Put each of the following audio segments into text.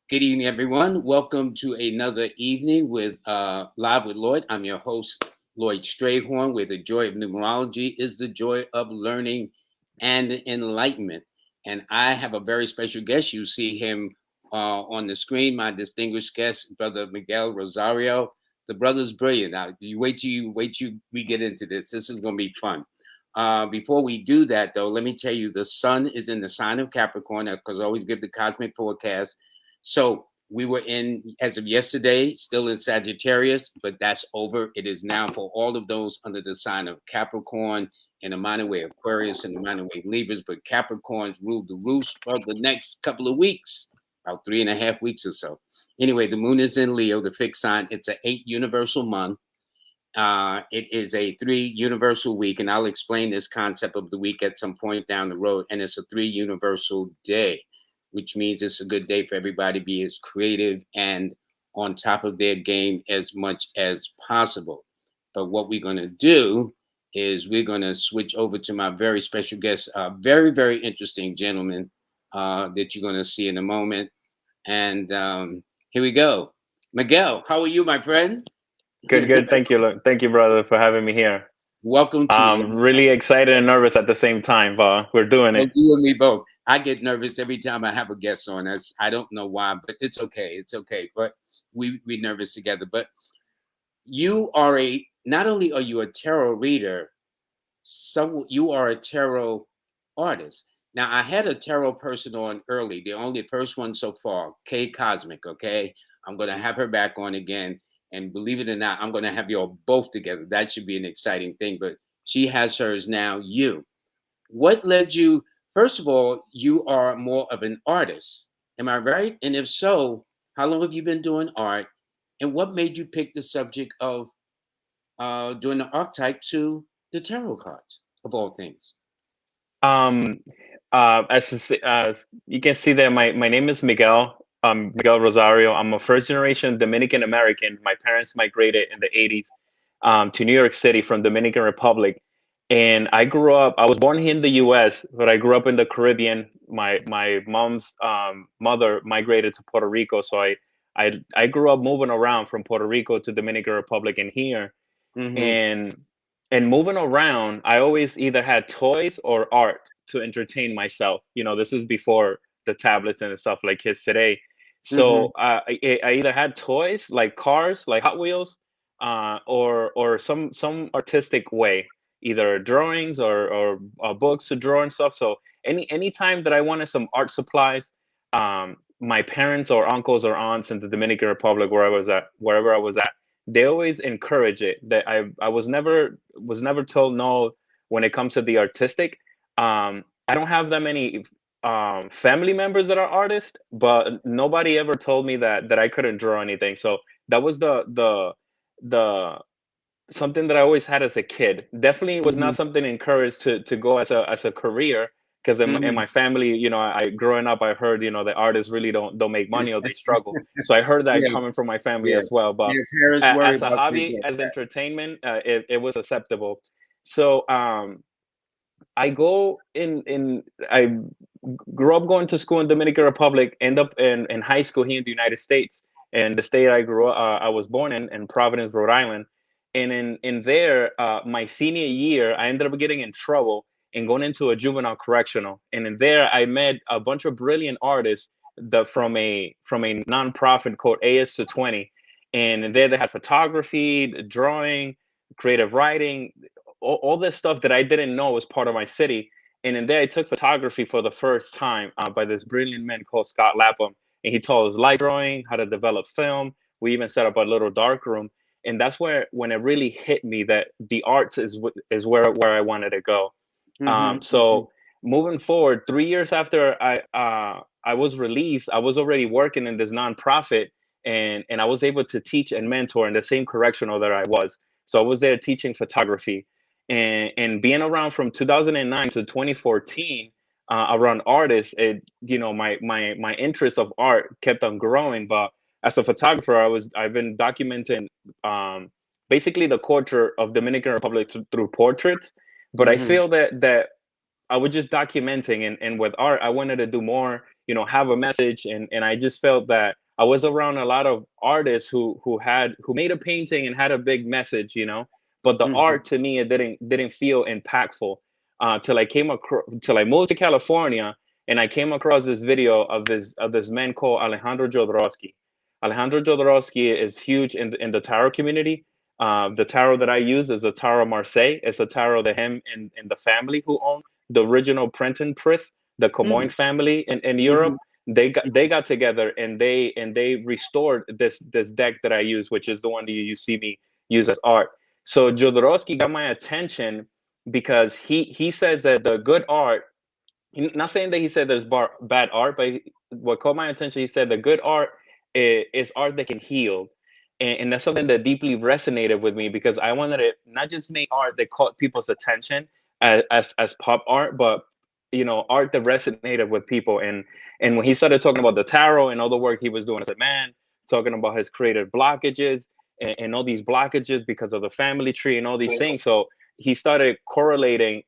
Good evening, everyone. Welcome to another evening with Live with Lloyd. I'm your host, Lloyd Strayhorn, where the joy of numerology is the joy of learning and enlightenment. And I have a very special guest. You see him on the screen, my distinguished guest, Brother Miguel Rosario. The brother's brilliant. Now, you wait till we get into this. This is going to be fun. Before we do that, though, let me tell you, the sun is in the sign of Capricorn, because I always give the cosmic forecast. So we were in, as of yesterday, still in Sagittarius, but that's over. It is now for all of those under the sign of Capricorn, in a minor way Aquarius, and a minor way Libras. But Capricorns rule the roost for the next couple of weeks, about 3.5 weeks or so. Anyway, the moon is in Leo, the fixed sign. It's an 8 universal month. It is a 3 universal week, and I'll explain this concept of the week at some point down the road. And it's a 3 universal day, which means it's a good day for everybody to be as creative and on top of their game as much as possible. But what we're going to do is we're going to switch over to my very special guest, a very, very interesting gentleman that you're going to see in a moment. And here we go. Miguel, how are you, my friend? Good, good. Thank you. Thank you, brother, for having me here. Welcome to I'm really excited and nervous at the same time, but we're doing well, it. you and me both. I get nervous every time I have a guest on us. I don't know why, but it's okay. It's okay. But we nervous together. But you are a not only are you a tarot reader, so you are a tarot artist. Now I had a tarot person on early, the only first one so far, Kay Cosmic. Okay, I'm gonna have her back on again, and believe it or not, I'm gonna have you all both together. That should be an exciting thing. But she has hers now. You. What led you? First of all, you are more of an artist. Am I right? And if so, how long have you been doing art? And what made you pick the subject of doing the archetype to the tarot cards, of all things? Um, as you can see there, my name is Miguel. Miguel Rosario. I'm a first generation Dominican American. My parents migrated in the '80s to New York City from Dominican Republic, and I grew up. I was born here in the U.S., but I grew up in the Caribbean. My mom's mother migrated to Puerto Rico, so I grew up moving around from Puerto Rico to Dominican Republic and here, Mm-hmm. and moving around, I always either had toys or art to entertain myself. This is before the tablets and stuff like kids today. Mm-hmm. So I either had toys like cars, like Hot Wheels, or some artistic way, either drawings or books to draw and stuff. So any time that I wanted some art supplies, my parents or uncles or aunts in the Dominican Republic, wherever I was at, they always encourage it. That I was never told no when it comes to the artistic. I don't have that many family members that are artists, but nobody ever told me that I couldn't draw anything. So that was the something that I always had as a kid. Definitely was not Mm-hmm. something encouraged to go as a career, because in Mm-hmm. my family, I growing up, I heard the artists really don't make money or they struggle. So I heard that Yeah, coming from my family yeah. as well. But Yeah, parents worry as a about things hobby, like as that. entertainment, it was acceptable. So I go in I grew up going to school in Dominican Republic, end up in high school here in the United States. And the state I was born in Providence, Rhode Island. And in there, my senior year, I ended up getting in trouble and going into a juvenile correctional. And in there, I met a bunch of brilliant artists from a nonprofit called AS to 20. And in there, they had photography, drawing, creative writing, all this stuff that I didn't know was part of my city. And in there, I took photography for the first time by this brilliant man called Scott Lapham. And he taught us light drawing, how to develop film. We even set up a little dark room. And that's when it really hit me that the arts is where I wanted to go. Mm-hmm. Mm-hmm. So moving forward, 3 years after I was released, I was already working in this nonprofit, and I was able to teach and mentor in the same correctional that I was. So I was there teaching photography, and being around from 2009 to 2014 around artists. My interest of art kept on growing. But as a photographer, I've been documenting um, basically the culture of Dominican Republic through portraits. But I Mm-hmm. feel that I was just documenting, and with art, I wanted to do more, have a message, and I just felt that I was around a lot of artists who made a painting and had a big message, but the Hmm. art to me, it didn't feel impactful, till I moved to California, and I came across this video of this man called Alejandro Jodorowsky. Alejandro Jodorowsky is huge in the tarot community. The tarot that I use is the Tarot Marseille. It's a tarot that him and the family who own the original printing press, the Comoin family in Europe, Hmm. they got together, and they restored this deck that I use, which is the one that you see me use as art. So Jodorowsky got my attention because he says that the good art, not saying that he said there's bad art, but what caught my attention, he said the good art is art that can heal. And that's something that deeply resonated with me, because I wanted to not just make art that caught people's attention as pop art, but art that resonated with people. And when he started talking about the tarot and all the work he was doing as a man, talking about his creative blockages, and all these blockages because of the family tree and all these things. So he started correlating,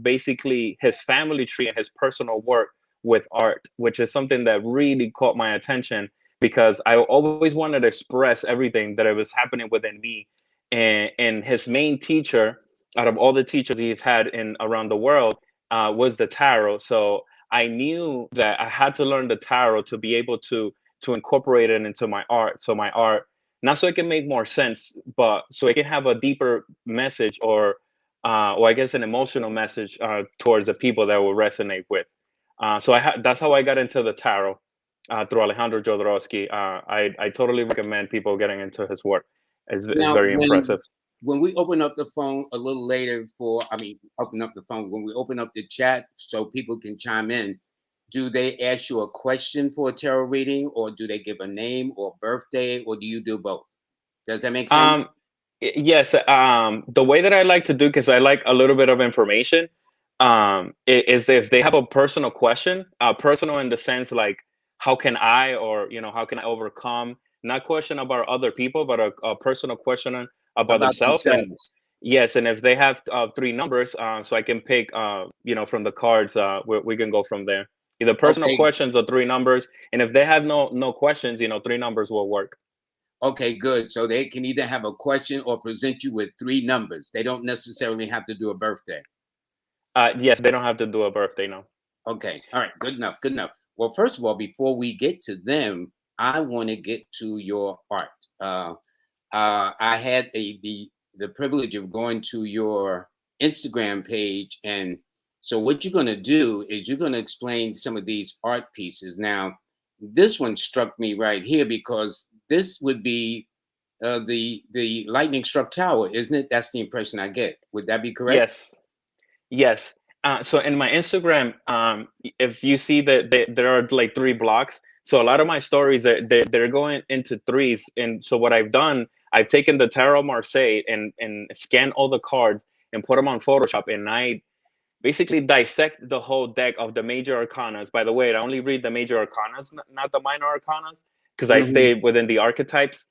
basically his family tree and his personal work with art, which is something that really caught my attention, because I always wanted to express everything that it was happening within me. And his main teacher, out of all the teachers he's had in around the world, was the tarot. So I knew that I had to learn the tarot to be able to incorporate it into my art. So my art, not so it can make more sense, but so it can have a deeper message, or I guess an emotional message towards the people that will resonate with. That's how I got into the tarot, through Alejandro Jodorowsky. I totally recommend people getting into his work. It's Now, very impressive. when we open up the phone a little later for, I mean, open up the phone, when we open up the chat so people can chime in, do they ask you a question for a tarot reading, or do they give a name or birthday, or do you do both? Does that make sense? Um, yes. The way that I like to do, because I like a little bit of information, is if they have a personal question, personal in the sense like, how can I, or how can I overcome? Not question about other people, but a personal question about About themselves. And themselves. yes, and if they have three numbers, so I can pick, from the cards, we can go from there. Either personal Okay. questions or three numbers, and if they have no questions, three numbers will work. Okay, good. So they can either have a question or present you with three numbers. They don't necessarily have to do a birthday. Yes, they don't have to do a birthday, no. Okay. All right. Good enough. Good enough. Well, first of all, before we get to them, I want to get to your art. I had the privilege of going to your Instagram page, and so what you're going to do is you're going to explain some of these art pieces. Now, this one struck me right here because this would be the lightning struck tower, isn't it? That's the impression I get. Would that be correct? Yes, yes. So in my Instagram, if you see that there are like three blocks, so a lot of my stories they're going into threes. And so what I've done, I've taken the Tarot Marseille and scanned all the cards and put them on Photoshop, and I basically dissect the whole deck of the major arcanas. By the way, I only read the major arcanas, not the minor arcanas, because I Hmm. stay within the archetypes,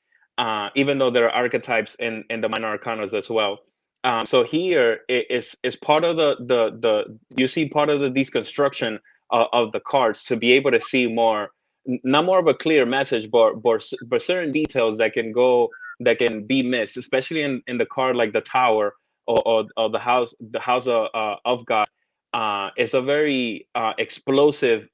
even though there are archetypes in the minor arcanas as well. So here is part of the you see part of the deconstruction of the cards to be able to see more, not more of a clear message, but certain details that can be missed, especially in the card like the tower, or the house of God. It's a very explosive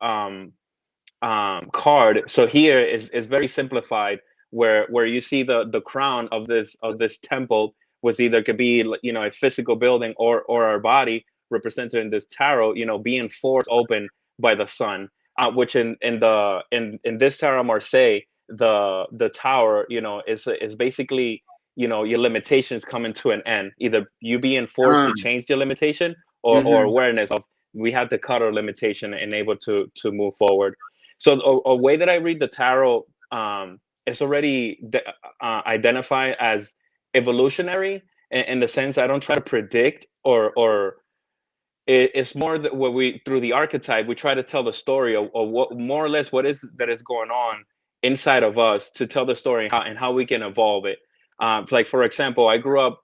card. So here is very simplified, where you see the crown of this temple was either could be, a physical building, or our body represented in this tarot, being forced open by the sun. Which in this tarot Marseille, the tower, is basically, your limitations coming to an end. Either you being forced to change your limitation, or Hmm. awareness of, we have to cut our limitation and able to move forward. So a way that I read the tarot, is already identified as evolutionary, in the sense I don't try to predict, or it's more that what we, through the archetype, we try to tell the story of what, more or less, what is that is going on inside of us, to tell the story, and how we can evolve it. Like for example, I grew up,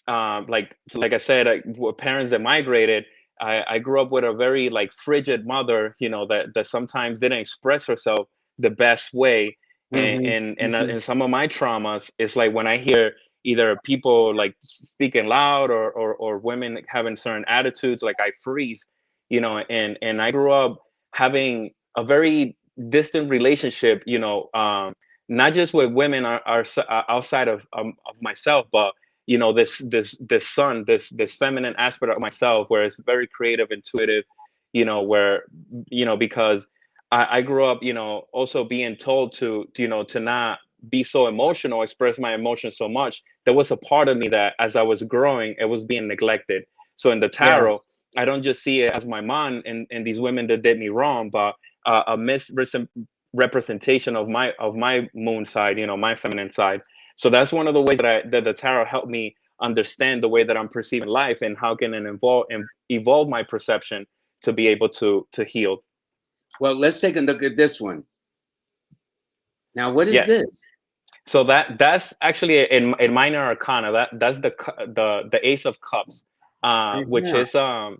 like I said, with parents that migrated. I grew up with a very like frigid mother, that sometimes didn't express herself the best way. and Hmm. and and, uh, Hmm. and some of my traumas is like when I hear either people like speaking loud, or women having certain attitudes, like I freeze. And I grew up having a very distant relationship, not just with women outside of myself, but this son, this feminine aspect of myself, where it's very creative, intuitive, where because I grew up, also being told to not be so emotional, express my emotions so much. There was a part of me that, as I was growing, it was being neglected. So in the tarot, Yes. I don't just see it as my mom and these women that did me wrong, but a misrepresentation of my moon side, my feminine side. So that's one of the ways that the tarot helped me understand the way that I'm perceiving life, and how can it evolve my perception to be able to heal. Well, let's take a look at this one. Now, what is Yeah. this? So that's actually in minor arcana. That's the Ace of Cups, which Uh-huh. is uh,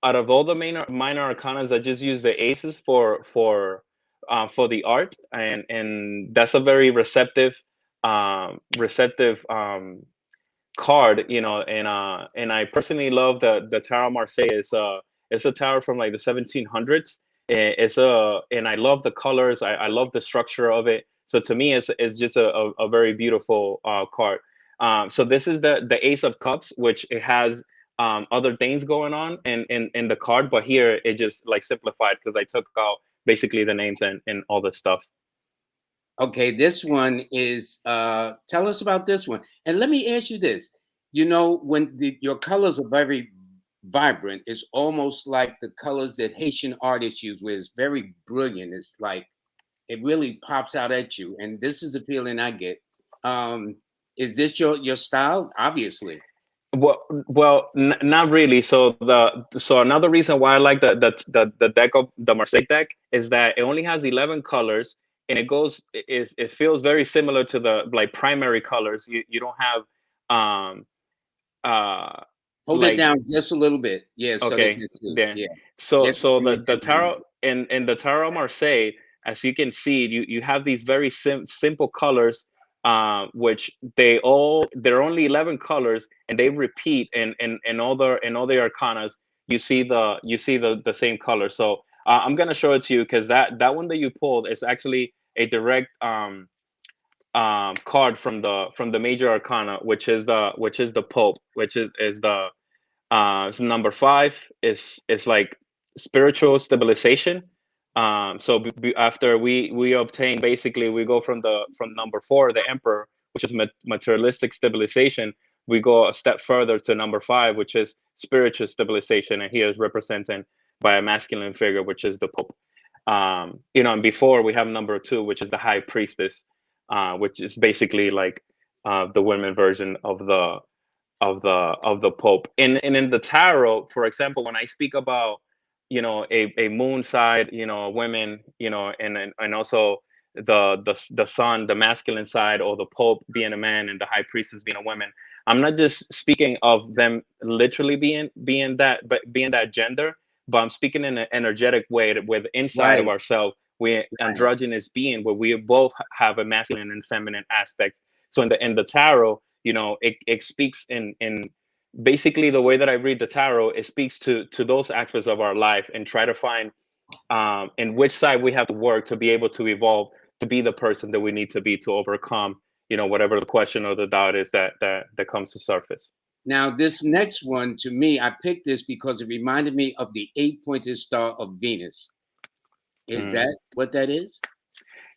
out of all the minor arcanas, I just use the aces for the art, and that's a very receptive card, and I personally love the Tarot Marseille. It's a tower from like the 1700s. And I love the colors. I love the structure of it. So to me, it's just a very beautiful card. So this is the Ace of Cups, which it has other things going on in the card, but here it just like simplified because I took out basically the names and all the stuff. Okay, this one is tell us about this one. And let me ask you this. When your colors are very vibrant, it's almost like the colors that Haitian artists use, where it's very brilliant. It's like it really pops out at you. And this is the feeling I get. Um, is this your style? Obviously. Not really. So another reason why I like the deck of the Marseille deck is that it only has 11 colors, and it feels very similar to the like primary colors. You don't have um uh Hold it like down just a little bit. Yeah, so they okay, can see. there. Yeah. So Just so bring it the down. tarot in the Tarot Marseille, as you can see, you have these very simple colors, which they're only 11 colors, and they repeat in all the arcanas. You see the same color. So I'm gonna show it to you because that one that you pulled is actually a direct card from the major arcana, which is the Pope, which is the so number five is like spiritual stabilization. So after we obtain, basically we go from number four, the Emperor, which is materialistic stabilization. We go a step further to number five, which is spiritual stabilization, and here is represented by a masculine figure, which is the Pope. And before we have number two, which is the High Priestess, which is basically like the women version of the Pope. And in the tarot, for example, when I speak about a moon side, women, and also the sun, the masculine side, or the Pope being a man and the High Priestess being a woman, I'm not just speaking of them literally being that, but being that gender, but I'm speaking in an energetic way with inside of Right, ourselves, we're right. androgynous being, where we both have a masculine and feminine aspect. So in the tarot, it speaks in basically the way that I read the tarot. It speaks to those aspects of our life, and try to find in which side we have to work to be able to evolve, to be the person that we need to be, to overcome whatever the question or the doubt is that comes to surface. Now, this next one, to me, I picked this because it reminded me of the eight-pointed star of Venus. Is Mm. that what that is?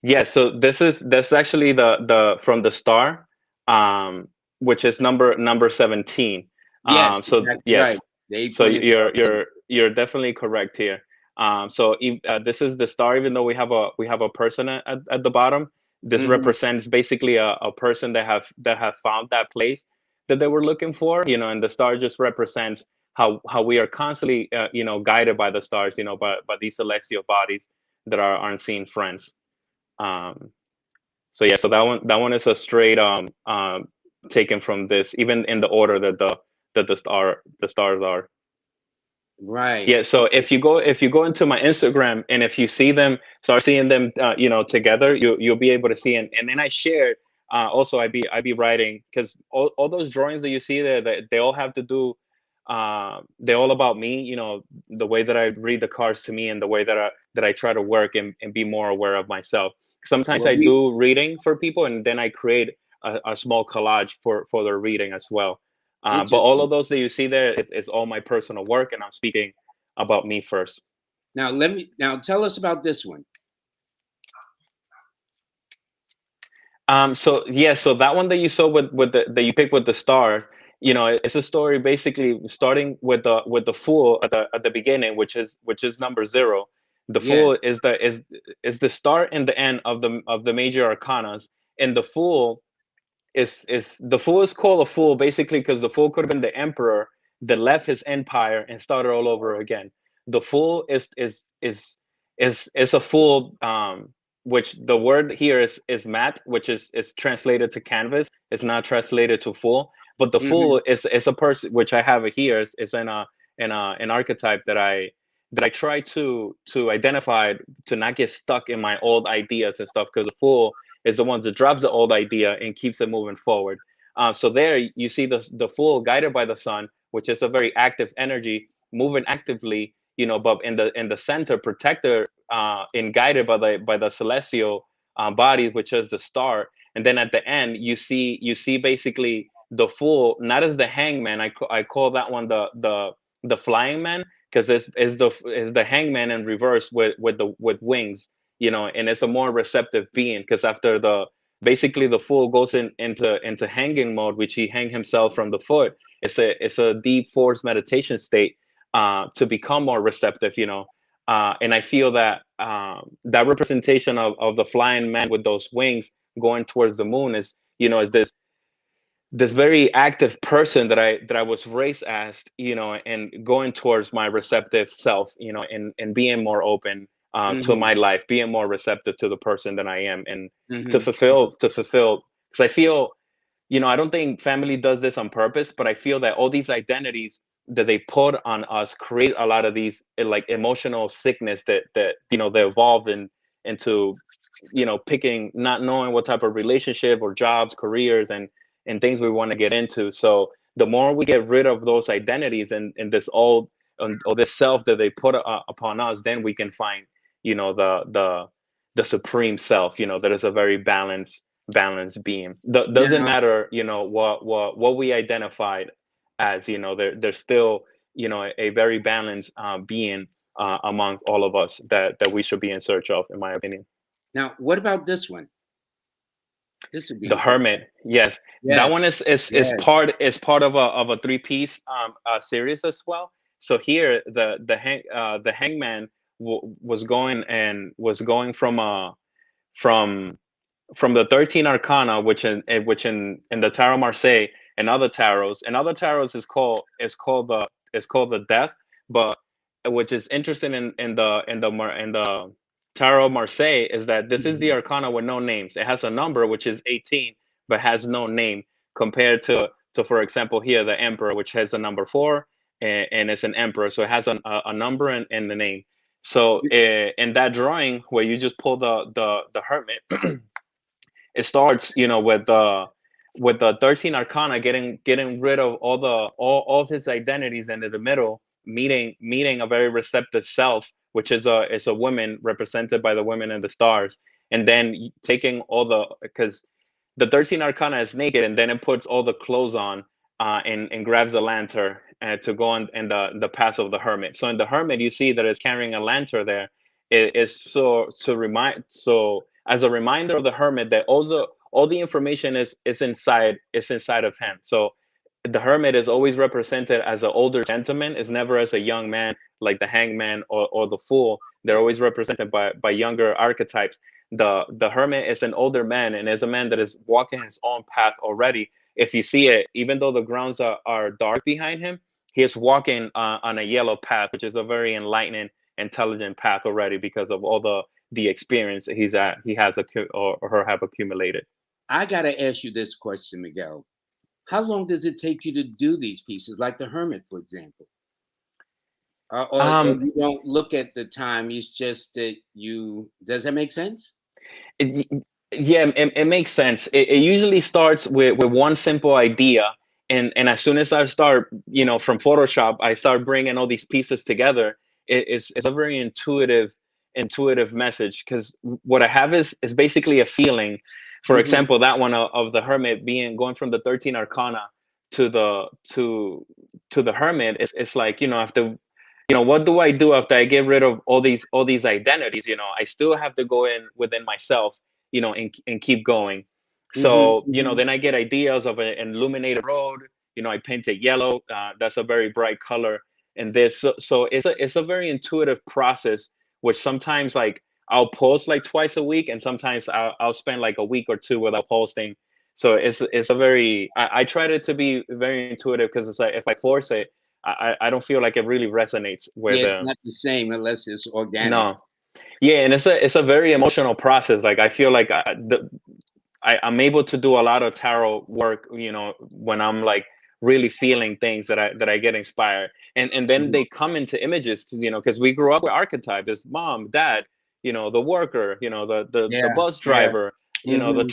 Yeah, so that's actually the from the star, um, which is number 17. Yes, So exactly right. yes, The so eight-pointed star you're of Venus. you're you're definitely correct here. This is the star, even though we have a person at the bottom. This Hmm. represents basically a person that have found that place that they were looking for. And the star just represents how we are constantly guided by the stars, by these celestial bodies that are our unseen friends. Um, so yeah, so that one is a straight taken from this, even in the order that the stars are. Right. Yeah, so Okay. if you go into my Instagram, and if you see them, start seeing them, together, you'll be able to see. And then I shared, also I be writing, because all those drawings that you see there, they all have to do, they're all about me. The way that I read the cards to me, and the way that I try to work, and be more aware of myself. Sometimes Well, I we do reading for people, and then I create a small collage for their reading as well. But all interesting. of those that you see there is all my personal work, and I'm speaking about me first. Now tell us about this one. So yeah, so that one that you saw with the that you picked with the star, it's a story basically starting with the fool at the beginning, which is number 0. The Yes. fool is the start and the end of the major arcanas, and the fool is the fool is called a fool basically because the fool could have been the emperor that left his empire and started all over again. The fool is a fool, which the word here is mat, which is translated to canvas. It's not translated to fool, but the Hmm. fool is a person, which I have it here, is in an archetype that I try to identify, to not get stuck in my old ideas and stuff, because the fool is the one that drops the old idea and keeps it moving forward. So there you see the fool guided by the sun, which is a very active energy, moving actively, but in the center, protector, and guided by the celestial body, which is the star. And then at the end, you see basically the fool, not as the hangman. I call that one the flying man, because is the hangman in reverse with wings, and it's a more receptive being, because after the basically the fool goes into hanging mode, which he hang himself from the foot. It's a deep force meditation state, to become more receptive, and I feel that, that representation of the flying man with those wings going towards the moon is this very active person that I was raised as, and going towards my receptive self, and being more open, to Hmm. my life, being more receptive to the person that I am, and to Hmm. fulfill, because I feel, I don't think family does this on purpose, but I feel that all these identities that they put on us create a lot of these, like, emotional sickness that they evolve into, picking, not knowing what type of relationship or jobs, careers, and things we want to get into. So the more we get rid of those identities, and this old, or this self that they put, upon us, then we can find, the supreme self, that is a very balanced being. Doesn't Now, matter, what we identified as, there's still, a very balanced, being, among all of us, that we should be in search of, in my opinion. what about this one? This would be The interesting. Hermit, yes, that one Yes. is Yes. part of a three-piece, series as well. So here the hangman was going from the 13 arcana, which in the tarot Marseille, and other tarots is called the death. But which is interesting in the tarot Marseille is that this is the Mhm. arcana with no names. It has a number, which is 18, but has no name, compared to, for example, here the emperor, which has a number 4, and it's an emperor, so it has a number and the name. So, in that drawing where you just pull the hermit, it starts, with the 13 arcana, getting rid of all of his identities, and in the middle, meeting a very receptive self, which is a woman, represented by the women and the stars. And then taking all because the 13 arcana is naked, and then it puts all the clothes on, and grabs the lantern, to go on in the path of the hermit. So in the hermit, you see that it's carrying a lantern there. It is as a reminder of the hermit, that also all the information is inside of him. So the hermit is always represented as an older gentleman, is never as a young man, like the hangman, or the fool. They're always represented by younger archetypes. The hermit is an older man, and is a man that is walking his own path already. If you see it, even though the grounds are dark behind him, he is walking, on a yellow path, which is a very enlightening, intelligent path already, because of all the experience he has or her have accumulated. I got to ask you this question, Miguel. How long does it take you to do these pieces, like the Hermit, for example? Or you don't look at the time. It's just that you. Does that make sense? It, yeah, it makes sense. It usually starts with one simple idea, and as soon as I start, from Photoshop, I start bringing all these pieces together. It's a very intuitive message, because what I have is basically a feeling. For Hmm. example, that one of the hermit being going from the 13 arcana to the hermit, it's like, after, what do I do after I get rid of all these identities? I still have to go in within myself, and keep going. Hmm. So, Hmm. then I get ideas of an illuminated road. I paint it yellow. That's a very bright color. And this, so it's a very intuitive process, which sometimes, like, I'll post like twice a week, and sometimes I'll spend like a week or two without posting. So it's a very, I tried it to be very intuitive, because it's like, if I force it, I don't feel like it really resonates Yeah, with it's not the same unless it's organic. no. Yeah, and it's a very emotional process. Like, I feel like I'm able to do a lot of tarot work, when I'm like really feeling things that I get inspired, and then Mhm. they come into images, because we grew up with archetypes: as mom, dad, the worker, the Yeah, bus yeah. driver, the Hmm.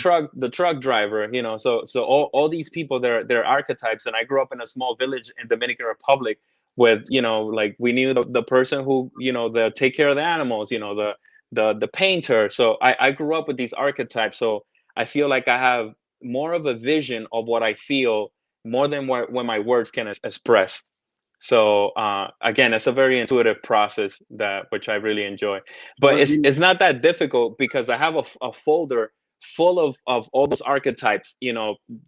truck driver, so all these people, they're archetypes. And I grew up in a small village in Dominican Republic with, like, we knew the person who, the take care of the animals, the painter. So I grew up with these archetypes. So I feel like I have more of a vision of what I feel, more than when my words can express. So again, it's a very intuitive process, that which I really enjoy. But Well, it's not that difficult, because I have a folder full of all those archetypes,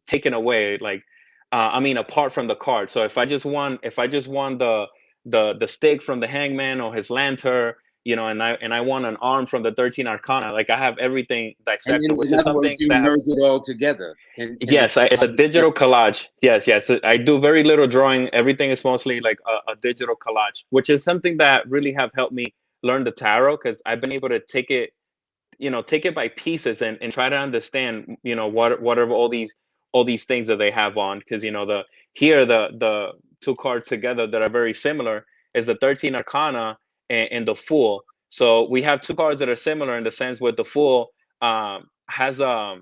taken away. Like, I mean, apart from the card. So if I just want the stick from the hangman, or his lantern, and I want an arm from the 13 arcana, like, I have everything and dissected, which in is other words, something you that merge has. it all together in the Yes, same it's a understanding. digital collage. Yes, yes, I do very little drawing. Everything is mostly like a digital collage, which is something that really have helped me learn the tarot, because I've been able to take it by pieces, and try to understand, what are all these things that they have on. Because, the two cards together that are very similar is the 13 arcana, and the fool. So we have two cards that are similar, in the sense with the fool, has a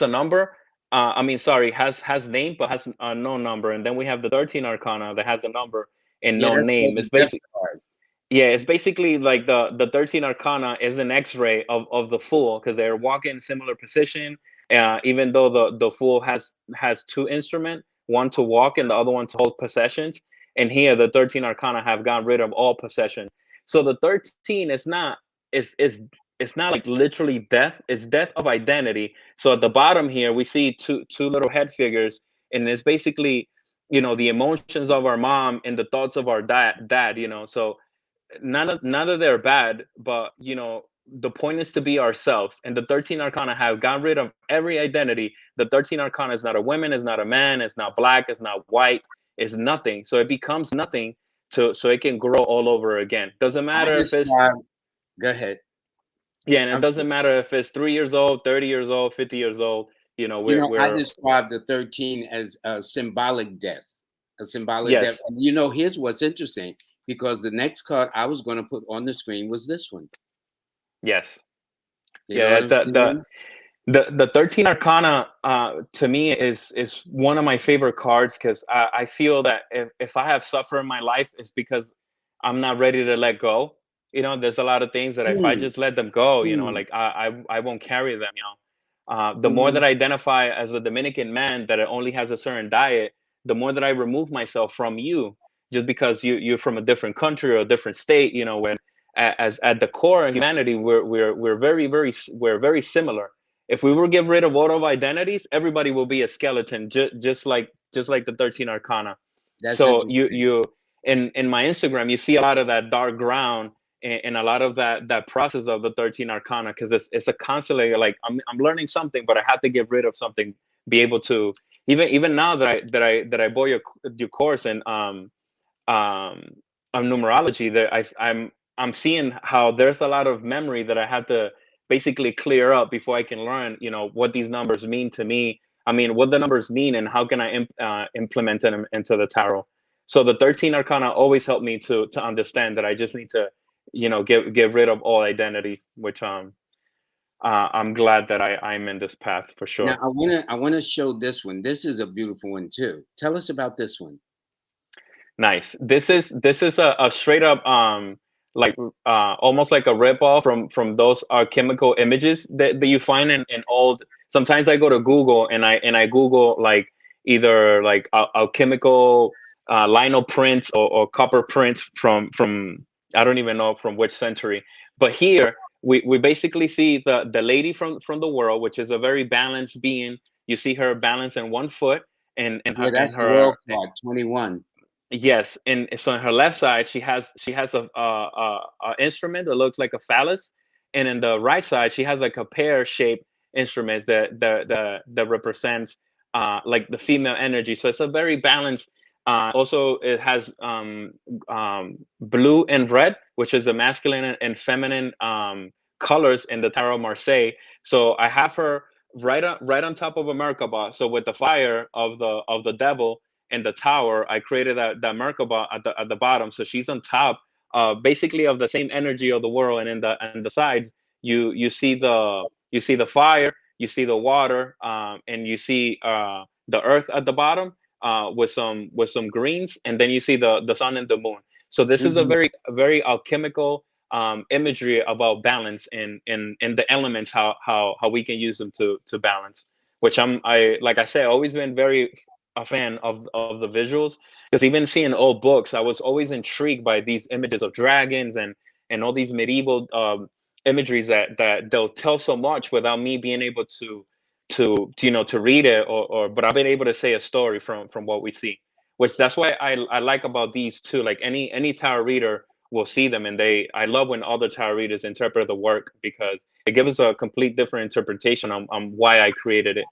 number. I mean, sorry, has name, but has no number. And then we have the 13 arcana that has a number and Yeah, no that's called name. the It's Zephyr basic. card. Yeah, it's basically like the 13 arcana is an X-ray of the fool, because they're walking in similar position. Even though the fool has two instruments, one to walk and the other one to hold possessions. And here the 13 arcana have gotten rid of all possession. So the 13 is not like literally death, it's death of identity. So at the bottom here we see two little head figures, and it's basically, the emotions of our mom and the thoughts of our dad. So none of they're bad, but the point is to be ourselves. And the 13 arcana have got rid of every identity. The 13 arcana is not a woman, is not a man, it's not black, it's not white, it's nothing. So it becomes nothing, so it can grow all over again. Doesn't I matter if it's describe. Go ahead. Yeah, and it I'm doesn't sorry. matter if it's 3 years old, 30 years old, 50 years old. I We're describe the 13 as a symbolic death, a symbolic death. Yes, And here's what's interesting, because the next card I was going to put on the screen was this one. yes. You know Yeah, what I'm saying? the 13 arcana, to me, is one of my favorite cards, because I feel that if I have suffered in my life, it's because I'm not ready to let go. There's a lot of things that if I Hmm. just let them go, Hmm. like, I won't carry them. The more Hmm. that I identify as a Dominican man that it only has a certain diet, the more that I remove myself from you, just because you're from a different country or a different state. When as at the core of humanity, we're very similar. If we were to get rid of all of identities, everybody will be a skeleton, just like the 13 arcana. That's So interesting. in my Instagram, you see a lot of that dark ground, and a lot of that process of the 13 arcana, because it's a constantly, like, I'm learning something, but I have to get rid of something, be able to, even now that I bought your course in um numerology, that I'm seeing how there's a lot of memory that I have to basically clear up before I can learn, what these numbers mean to me. I mean, what the numbers mean, and how can I implement them into the tarot. So the 13 arcana always help me to understand that I just need to, get rid of all identities, which I'm glad that I'm in this path for Now sure. I wanna show this one. This is a beautiful one too. Tell us about this one. Nice. This is a straight up like almost like a rip off from those chemical images that you find in old. Sometimes I go to Google and I Google like either like alchemical lino prints or copper prints from I don't even know from which century. But here we basically see the lady from the world, which is a very balanced being. You see her balanced in one foot and Yeah, her and that's the her world card, 21. Yes, and so on her left side, she has a instrument that looks like a phallus, and in the right side, she has like a pear shaped instrument that represents like the female energy. So it's a very balanced. Also, it has blue and red, which is the masculine and feminine colors in the Tarot Marseille. So I have her right on top of a Merkaba. So with the fire of the devil in the tower, I created that Merkaba at the bottom, so she's on top, basically of the same energy of the world. And in the sides, you see the fire, you see the water, and you see the earth at the bottom, with some greens, and then you see the sun and the moon. So this is a Mhm. very alchemical imagery about balance in the elements, how we can use them to balance. Which I like I said, always been very a fan of the visuals, because even seeing old books, I was always intrigued by these images of dragons and all these medieval imageries that they'll tell so much without me being able to read it, or but I've been able to say a story from what we see, which that's why I like about these too. Like any tarot reader will see them, and I love when other tarot readers interpret the work, because it gives us a complete different interpretation on why I created it.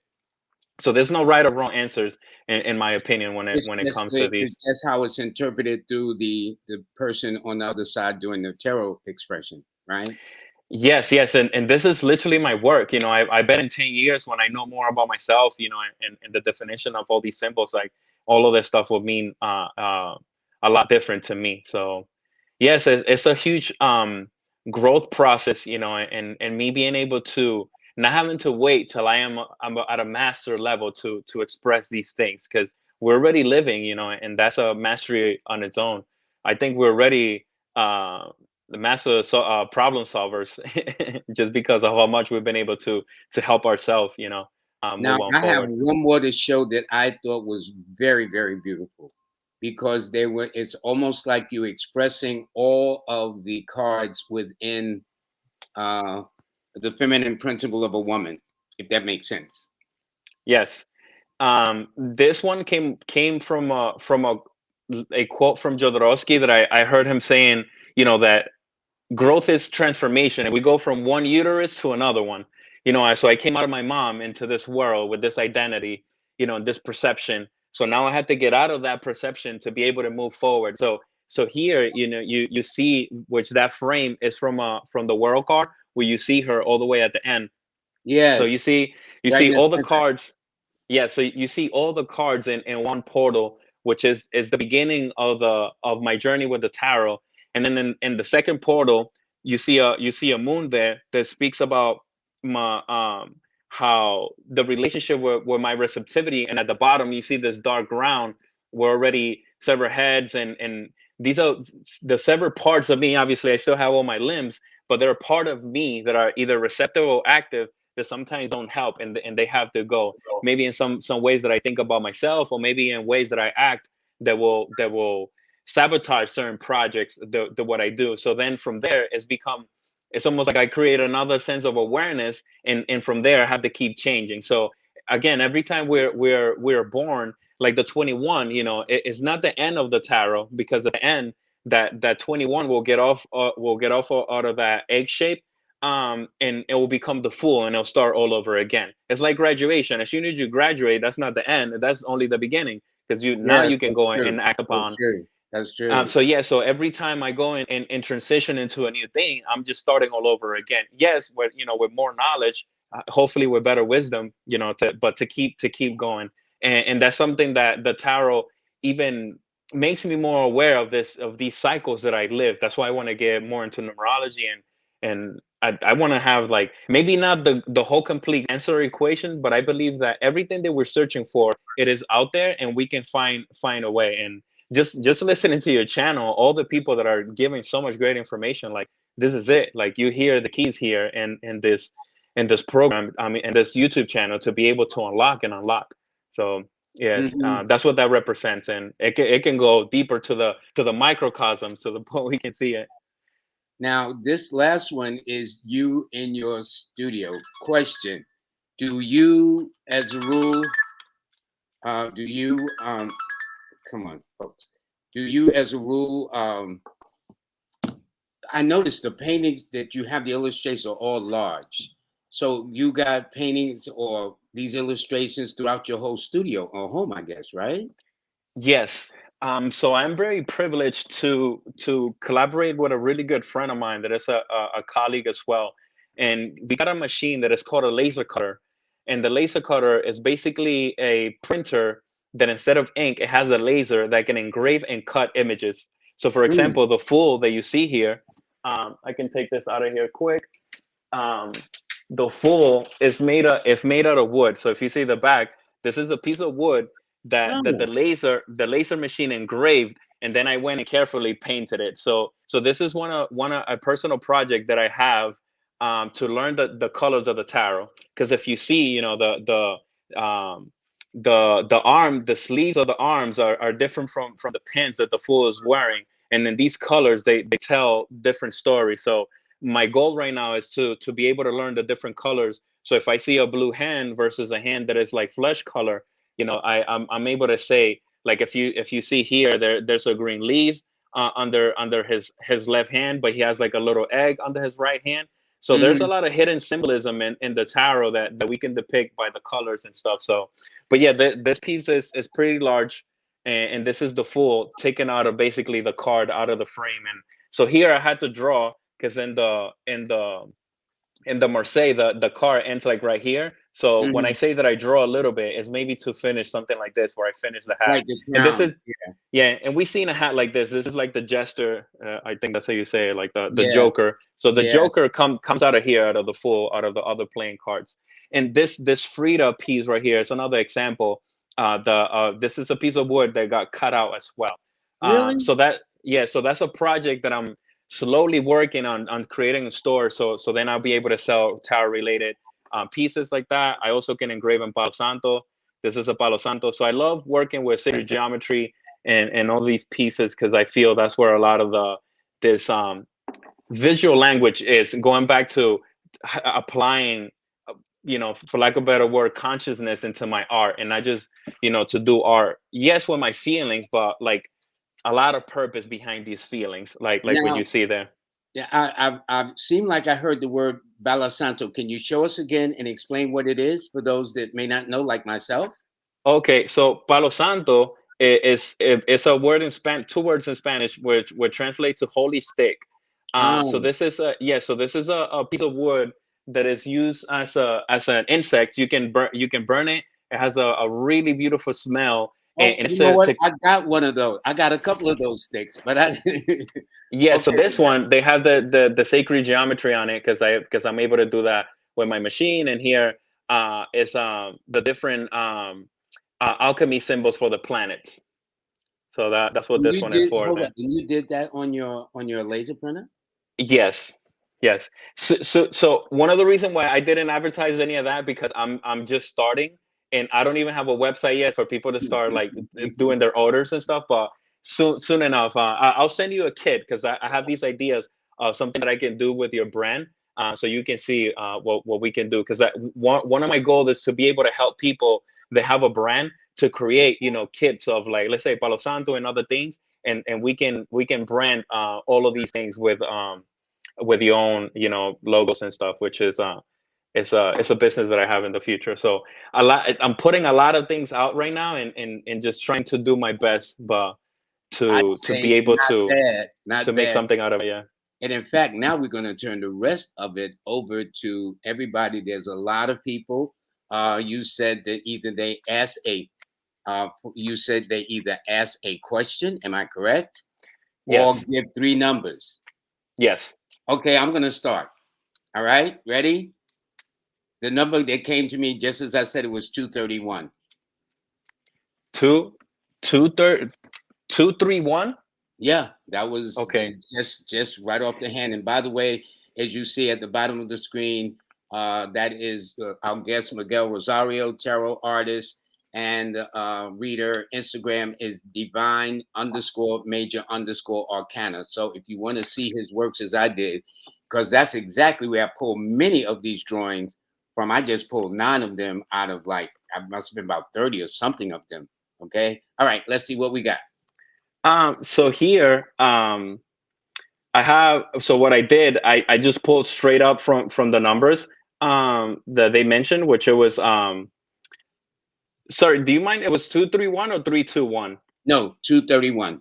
So there's no right or wrong answers in my opinion when it It's when it just comes to it's these. just how it's interpreted through the person on the other side doing the tarot expression, right? Yes, yes, and this is literally my work. I bet in 10 years, when I know more about myself, and the definition of all these symbols, like all of this stuff will mean a lot different to me. So yes, it's a huge growth process, and me being able to not having to wait till I'm at a master level to express these things, because we're already living, and that's a mastery on its own. I think we're already the master problem solvers, just because of how much we've been able to help ourselves, Now move on I have forward. one more to show that I thought was very, very beautiful because it's almost like you expressing all of the cards within uh the feminine principle of a woman, if that makes sense. Yes. This one came from a quote from Jodorowsky that I heard him saying, that growth is transformation, and we go from one uterus to another one. So I came out of my mom into this world with this identity, and this perception. So now I had to get out of that perception to be able to move forward. So here, you see, which that frame is from the world card, where you see her all the way at the end. So you Yes, see you right see in the all the center. cards. Yeah, so you see all the cards in one portal, which is the beginning of my journey with the tarot. And then in the second portal, you see a moon there that speaks about my how the relationship with my receptivity. And at the bottom, you see this dark ground where already severed heads, and these are the severed parts of me. Obviously, I still have all my limbs, but they're a part of me that are either receptive or active, that sometimes don't help, and they have to go, maybe in some ways that I think about myself, or maybe in ways that I act that will sabotage certain projects, the what I do. So then from there, it's almost like I create another sense of awareness, and from there I have to keep changing. So again, every time we're born, like the 21, it's not the end of the tarot, because at the end, that 21 will get off out of that egg shape, and it will become the full, and it'll start all over again. It's like graduation. As soon as you graduate, that's not the end, that's only the beginning, because you Yes, can that's go true. and act That's upon. true. That's true. So yeah, so every time I go and transition into a new thing, I'm just starting all over again. Yes, with more knowledge, hopefully with better wisdom, but to keep going. And that's something that the tarot, even makes me more aware of these cycles that I live. That's why I want to get more into numerology, and I want to have, like, maybe not the whole complete answer equation, but I believe that everything that we're searching for, it is out there, and we can find a way. And just listening to your channel, all the people that are giving so much great information, like, this is it. Like, you hear the keys here in this program, I mean, and this YouTube channel, to be able to unlock. So yes, Mhm. that's what that represents, and it can go deeper to the microcosm, to the point we can see it. Now, this last one is you in your studio. Question: do you, as a rule, do you come on, folks? Do you, as a rule, I noticed the paintings that you have, the illustrations are all large. So you got paintings or these illustrations throughout your whole studio or home, I guess, right? Yes. So I'm very privileged to collaborate with a really good friend of mine that is a colleague as well. And we got a machine that is called a laser cutter. And the laser cutter is basically a printer that, instead of ink, it has a laser that can engrave and cut images. So for Mm. example, the fool that you see here, I can take this out of here quick. um, the full is made out of wood. So if you see the back, this is a piece of wood that Oh. the laser machine engraved, and then I went and carefully painted it. So this is one of a personal project that I have, to learn the colors of the tarot. Because if you see, the sleeves of the arms are different from the pants that the fool is wearing, and then these colors, they tell different stories. So my goal right now is to be able to learn the different colors. So if I see a blue hand versus a hand that is like flesh color, I'm able to say, like, if you see here, there's a green leaf, under his left hand, but he has like a little egg under his right hand. So there's a Mhm. lot of hidden symbolism in the tarot that we can depict by the colors and stuff. So, but yeah, this piece is pretty large, and this is the full taken out of basically the card out of the frame. And so here I had to draw, because in the Marseille, the car ends like right here. So when I Mhm. say that I draw a little bit, it's maybe to finish something like this, where I finish the hat. Like the And this crown. is, yeah, and we've seen a hat like this. This is like the jester. I think that's how you say it, like the Yeah. Joker. So the Yeah. Joker comes out of here, out of the other playing cards. And this Frida piece right here is another example. This is a piece of wood that got cut out as well. Really? So that's a project that I'm slowly working on creating a store. So then I'll be able to sell tarot related pieces like that. I also can engrave in Palo Santo. This is a Palo Santo. So I love working with sacred geometry and all these pieces, because I feel that's where a lot of this visual language is going back to applying, for lack of a better word, consciousness into my art. And not just, to do art, yes, with my feelings, but like a lot of purpose behind these feelings, like what Now, you see there. yeah, I've seemed like I heard the word Bala Santo. Can you show us again and explain what it is for those that may not know, like myself? Okay, so Palo Santo is a word in Spanish, two words in Spanish, which would translate to holy stick. So Oh, this is a piece of wood that is used as an insect. You can burn it. It has a really beautiful smell, oh, and it's you know what? to I got one of those. I got a couple of those sticks, but I yeah. So okay. this one, they have the sacred geometry on it, because I'm able to do that with my machine. And here is the different alchemy symbols for the planets. So that's what And this you one is did for hold up, then. and you did that on your laser printer? Yes, yes. So one of the reason why I didn't advertise any of that, because I'm just starting, and I don't even have a website yet for people to start like doing their orders and stuff. But soon enough, I'll send you a kit, because I have these ideas of something that I can do with your brand, so you can see what we can do. Because one of my goals is to be able to help people that have a brand to create, kits of, like, let's say, Palo Santo and other things, and we can brand all of these things with your own, logos and stuff, which is it's a business that I have in the future. So I'm putting a lot of things out right now, and just trying to do my best, but I'd to be say able not bad, not to make bad. something out of it. Yeah. And in fact, now we're going to turn the rest of it over to everybody. There's a lot of people. You said that either they ask a You said they either ask a question, am I correct? Or Yes. give three numbers. Yes. Okay, I'm going to start. All right, ready? The number that came to me just as I said it was 231. Two, two, third, 231. Yeah, that was Okay. just right off the hand. And by the way, as you see at the bottom of the screen, that is our guest Miguel Rosario, tarot artist and reader. Instagram is divine underscore major underscore arcana. So if you want to see his works as I did, because that's exactly where I pulled many of these drawings from. I just pulled 9 of them out of like, I must have been about 30 or something of them. Okay. All right, let's see what we got. So here, I have, so what I did, I just pulled straight up from the numbers that they mentioned, which it was sorry, do you mind, it was 231 or 321? No, 231.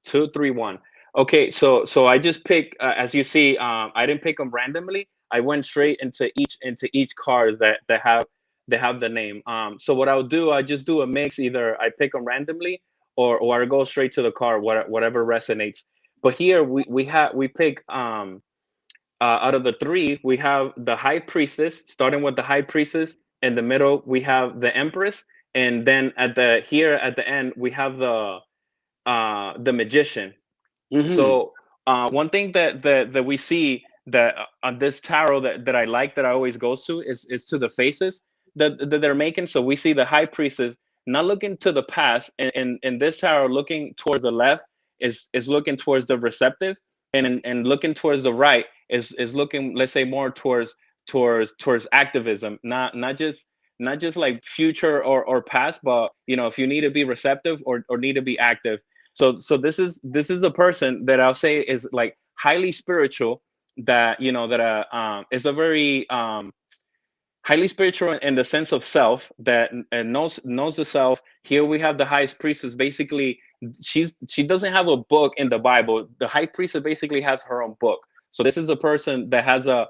231. Okay, so I just pick as you see, I didn't pick them randomly. I went straight into each card that have the name. So what I'll do, I just do a mix. Either I pick them randomly, or I go straight to the card, whatever resonates. But here we pick out of the three, we have the high priestess, starting with the high priestess. In the middle, we have the empress, and then at the end, we have the magician. Mm-hmm. So one thing that we see that on this tarot that I like, that I always goes to, is to the faces that they're making. So we see the high priestess not looking to the past, and in this tarot, looking towards the left is looking towards the receptive, and looking towards the right is looking, let's say, more towards activism, not just like future or past, but if you need to be receptive or need to be active. So this is a person that I'll say is like highly spiritual, that is a very highly spiritual in the sense of self, that knows the self. Here we have the high priestess. Basically, she doesn't have a book in the Bible. The high priestess basically has her own book. So this is a person that has a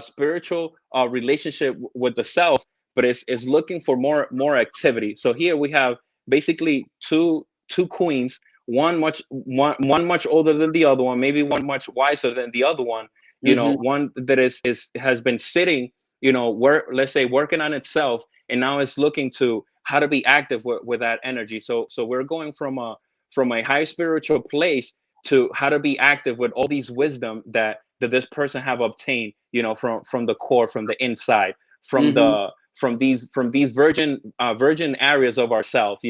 spiritual relationship with the self, but is looking for more activity. So here we have basically two queens, one much older than the other one, maybe one much wiser than the other one. Mm-hmm. One that has been sitting, let's say, working on itself, and now it's looking to how to be active with that energy. So we're going from a high spiritual place to how to be active with all these wisdom that this person have obtained, from the core, from the inside, from Mm-hmm. the from these virgin areas of ourself.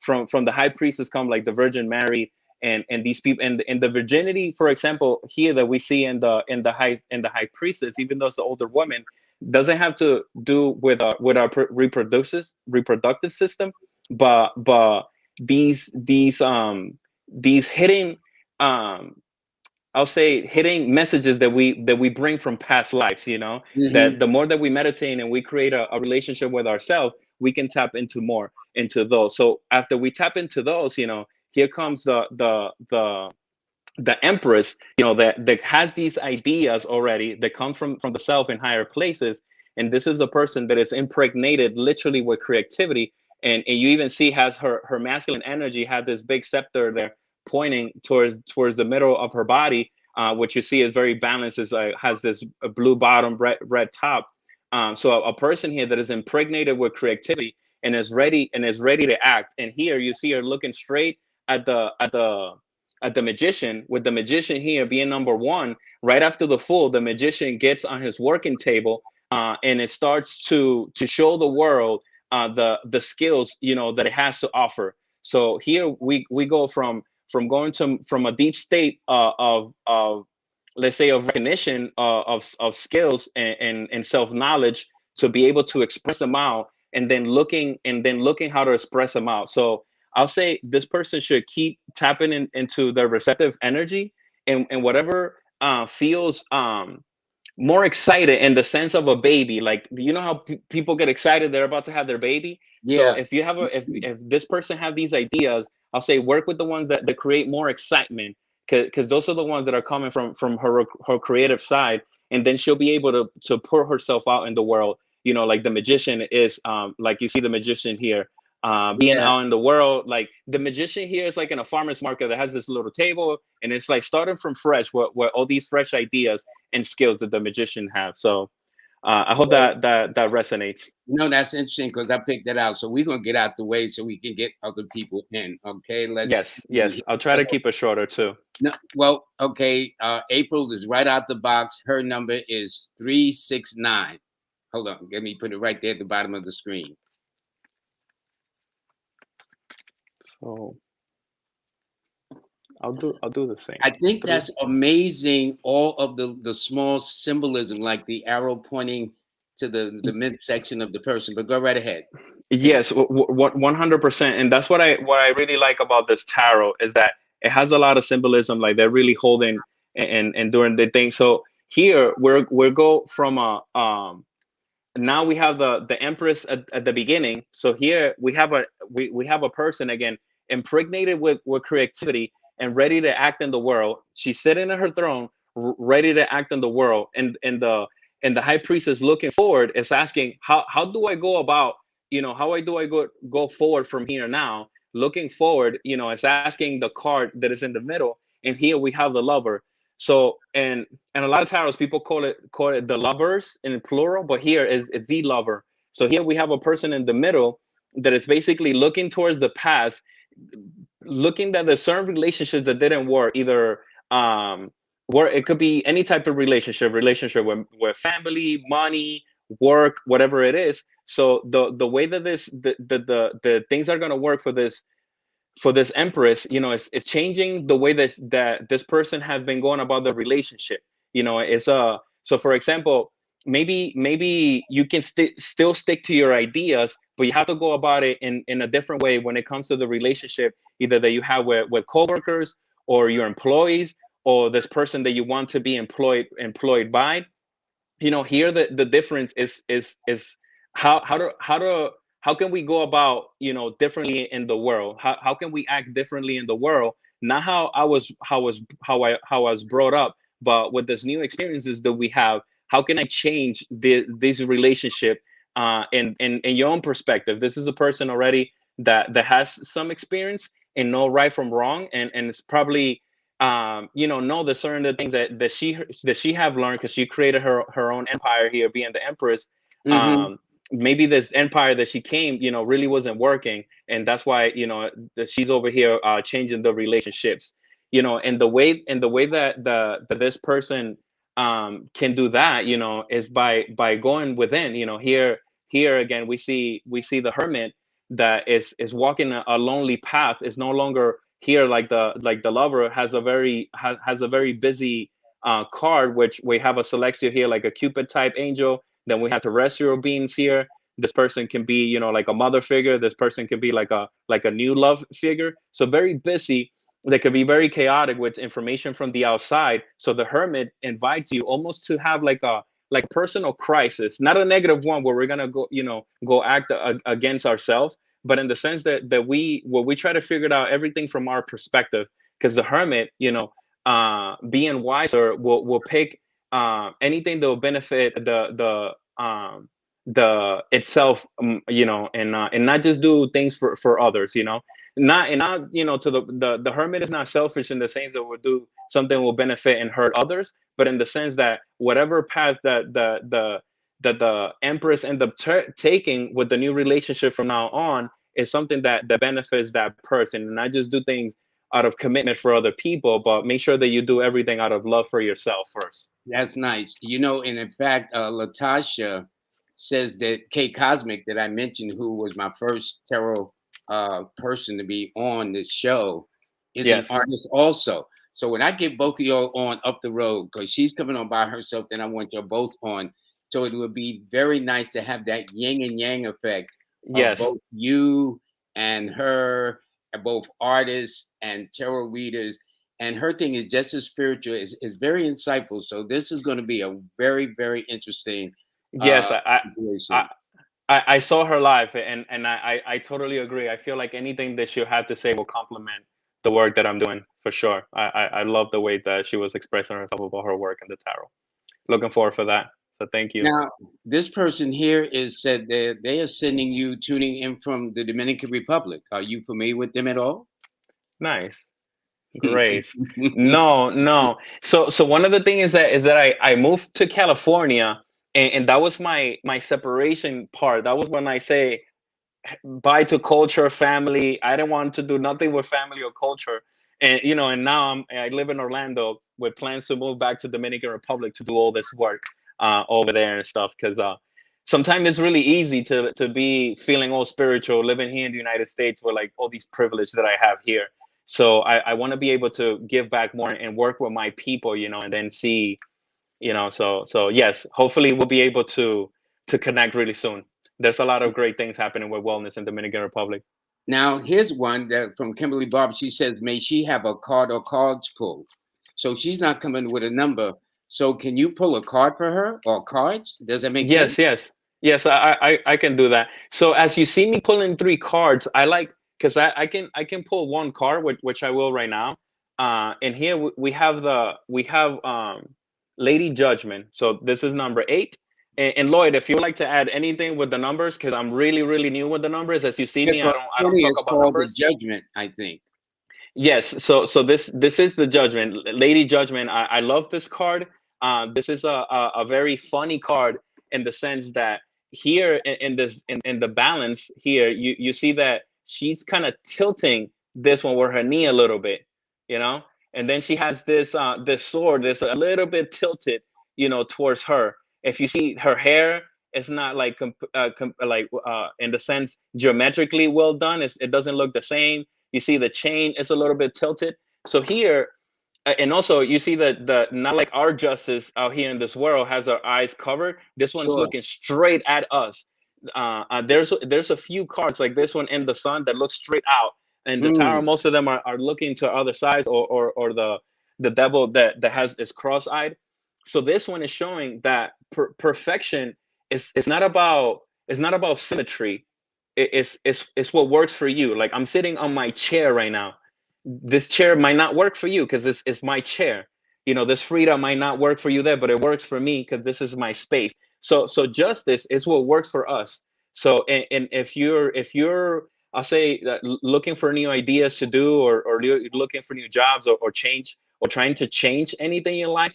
From the high priestess come like the Virgin Mary, and these people, and the virginity, for example, here that we see in the high priestess, even though it's an older woman, doesn't have to do with our reproductive system, but these hidden, um I'll say, hidden messages that we bring from past lives. Mm-hmm. That the more that we meditate and we create a relationship with ourselves, we can tap into those. So after we tap into those, here comes the empress, that has these ideas already that come from the self in higher places. And this is a person that is impregnated literally with creativity. And you even see, has her masculine energy, had this big scepter there pointing towards the middle of her body, which you see is very balanced, has this blue bottom, red top. So a person here that is impregnated with creativity, and is ready to act. And here you see her looking straight at the magician, with the magician here being number one. Right after the full, the magician gets on his working table, and it starts to show the world the skills, that it has to offer. So here we go from going to from a deep state of, let's say, of recognition of skills and self-knowledge, to be able to express them out, and then looking how to express them out. So I'll say this person should keep tapping into their receptive energy, and whatever feels more excited, in the sense of a baby. Like, how people get excited, they're about to have their baby. So Yeah. if you have if this person have these ideas, I'll say work with the ones that create more excitement, because those are the ones that are coming from her creative side. And then she'll be able to pour herself out in the world, like the magician is, like you see the magician here, being Yes. out in the world. Like the magician here is like in a farmer's market that has this little table, and it's like starting from fresh, where all these fresh ideas and skills that the magician have. So I hope Well, that resonates. that's interesting because I picked that out. So we're gonna get out the way so we can get other people in. Okay, let's Yes, see. yes. I'll try to keep it shorter too. No, well, okay. April is right out the box. Her number is 369. Hold on, let me put it right there at the bottom of the screen. So I'll do the same. I think Three. that's amazing. All of the small symbolism, like the arrow pointing to the midsection of the person. But go right ahead. Finish. Yes, 100%, and that's what I really like about this tarot is that it has a lot of symbolism. Like they're really holding and doing the thing. So here we're go from a now we have the empress at the beginning. So here we have a person again impregnated with creativity and ready to act in the world. She's sitting in her throne, ready to act in the world, and the high priest is looking forward, is asking, how do I go about, how do I go forward from here now, looking forward, it's asking the card that is in the middle. And here we have the lover. So and a lot of tarots people call it the lovers in plural, but here is the lover. So here we have a person in the middle that is basically looking towards the past, looking at the certain relationships that didn't work, either where it could be any type of relationship with family, money, work, whatever it is. So the way that the things are going to work for this empress, it's changing the way that this person has been going about the relationship. It's so for example, maybe you can still stick to your ideas, but you have to go about it in a different way when it comes to the relationship, either that you have with coworkers or your employees, or this person that you want to be employed by. Here the difference is how can we go about, differently in the world. How can we act differently in the world, not how I was brought up, but with this new experiences that we have, how can I change this relationship, in your own perspective. This is a person already that has some experience and know right from wrong, and it's probably, know the certain things that she have learned, because she created her own empire here, being the empress. Hmm. um Maybe this empire that she came, really wasn't working, and that's why, that she's over here, changing the relationships. And the way that this person can do that, is by going within. Here again, we see the hermit that is walking a lonely path. Is no longer here, like the lover has a very busy card, which we have a celestial here, like a Cupid type angel. Then we have terrestrial beings here. This person can be, like a mother figure. This person can be like a new love figure. So very busy. They could be very chaotic with information from the outside. So the hermit invites you almost to have like personal crisis, not a negative one where we're gonna go act against ourselves, but in the sense that we try to figure out everything from our perspective. Because the hermit, being wiser, will pick anything that will benefit the itself, and not just do things for others. Not to the hermit is not selfish in the sense that will do something will benefit and hurt others, but in the sense that whatever path that the empress end up taking with the new relationship from now on is something that benefits that person, and not just do things out of commitment for other people, but make sure that you do everything out of love for yourself first. That's nice. And in fact, Latasha says that K Cosmic that I mentioned, who was my first tarot person to be on the show, is an Yes. artist also. So when I get both of y'all on up the road, because she's coming on by herself, then I want y'all both on. So it would be very nice to have that yin and yang effect of Yes. both you and her, and both artists and tarot readers. And her thing is just as spiritual, is very insightful. So this is going to be a very, very interesting Yes. I, situation. I saw her live, and I totally agree. I feel like anything that she had to say will complement the work that I'm doing for sure. I love the way that she was expressing herself about her work in the tarot. Looking forward for that. So thank you. Now, this person here is said they are sending you tuning in from the Dominican Republic. Are you familiar with them at all? Nice. Great. No, no. So one of the things is that I moved to California, and that was my separation part. That was when I say bye to culture, family. I didn't want to do nothing with family or culture. And now I live in Orlando with plans to move back to Dominican Republic to do all this work over there and stuff. Because sometimes it's really easy to be feeling all spiritual, living here in the United States with like all these privileges that I have here. So I want to be able to give back more and work with my people, and then see, so yes, hopefully we'll be able to connect really soon. There's a lot of great things happening with wellness in Dominican Republic. Now, here's one that from Kimberly Barber. She says, "May she have a card or cards pulled?" So she's not coming with a number. So can you pull a card for her or cards? Does that make sense? Yes, yes, yes. I can do that. So as you see me pulling three cards, I like because I can pull one card, which I will right now. And here we have Lady Judgment. So this is number 8. And Lloyd, if you would like to add anything with the numbers, because I'm really new with the numbers. As you see Yeah, me, I because don't 20 talk is about called the numbers. judgment, I think. Yes, so this is the Judgment, Lady Judgment. I love this card. This is a very funny card in the sense that here in this in the balance here, you see that she's kind of tilting this one with her knee a little bit, you know, and then she has this sword that's a little bit tilted, towards her. If you see her hair, it's not like in the sense geometrically well done. It doesn't look the same. You see the chain is a little bit tilted. So here, and also you see that the not like our justice out here in this world has our eyes covered. This one's Sure. looking straight at us. There's a few cards like this one in the sun that look straight out, and the tarot, Mm, most of them are looking to other sides, or the devil that has is cross-eyed. So this one is showing that perfection is not about, symmetry. It's what works for you. Like I'm sitting on my chair right now. This chair might not work for you because it's my chair. This freedom might not work for you there, but it works for me because this is my space. So justice is what works for us. So and if you're I'll say that looking for new ideas to do, or looking for new jobs, or change, or trying to change anything in life,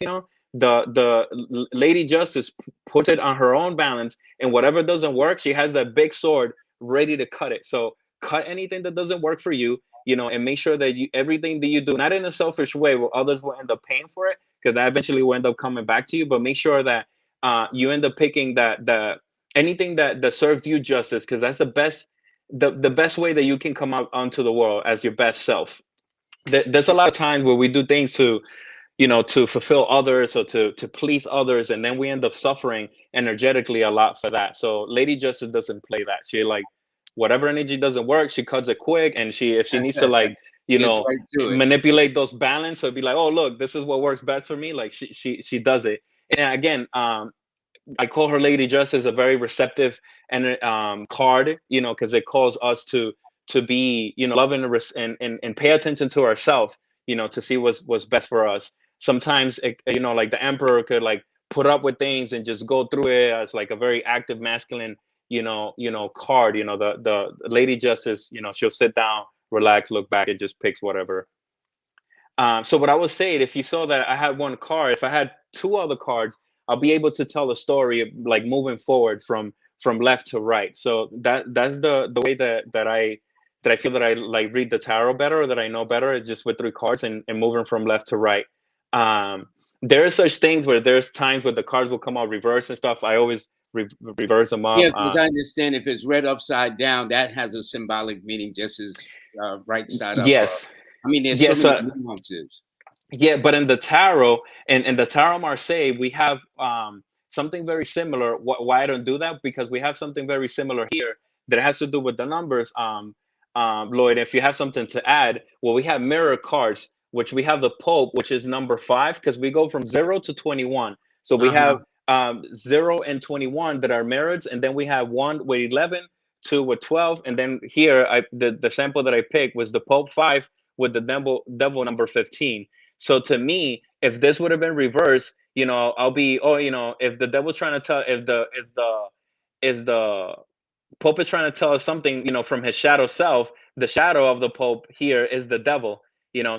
the Lady Justice puts it on her own balance, and whatever doesn't work, she has that big sword ready to cut it. So cut anything that doesn't work for you, and make sure that everything that you do, not in a selfish way where others will end up paying for it, because that eventually will end up coming back to you, but make sure that you end up picking the anything that serves you justice, because that's the best way that you can come out onto the world as your best self. There's a lot of times where we do things to fulfill others, or to please others, and then we end up suffering energetically a lot for that. So Lady Justice doesn't play that. She, like, whatever energy doesn't work, she cuts it quick, and if she needs to, like, gets right to it. manipulate those balance, so it'd be like, oh look, this is what works best for me, like she does it. And again, I call her Lady Justice a very receptive and card, because it calls us to be, loving and pay attention to ourselves, to see what's best for us. Sometimes like the Emperor could, like, put up with things and just go through it as like a very active masculine, card. The Lady Justice, she'll sit down, relax, look back, and just picks whatever. So what I was saying, if you saw that I had one card, if I had two other cards, I'll be able to tell a story of, like, moving forward from left to right. So that's the way that I feel that I, like, read the tarot better, or that I know better, is just with three cards, and moving from left to right. There are such things where there's times where the cards will come out reverse and stuff. I always reverse them up. Yes, because I understand if it's read upside down, that has a symbolic meaning just as right side up. Yes, I mean, there's so yes. many nuances. Yeah, but in the tarot, and the tarot Marseille, we have something very similar. Why I don't do that? Because we have something very similar here that has to do with the numbers. Lloyd, if you have something to add, well, we have mirror cards, which we have the Pope, which is number 5, because we go from 0 to 21. So we Uh-huh. have 0 and 21 that are mirrors, and then we have 1 with 11, 2 with 12, and then here the sample that I picked was the Pope 5 with the devil number 15. So to me, if this would have been reversed, I'll be, oh, if the devil's trying to tell, if the Pope is trying to tell us something, from his shadow self. The shadow of the Pope here is the devil,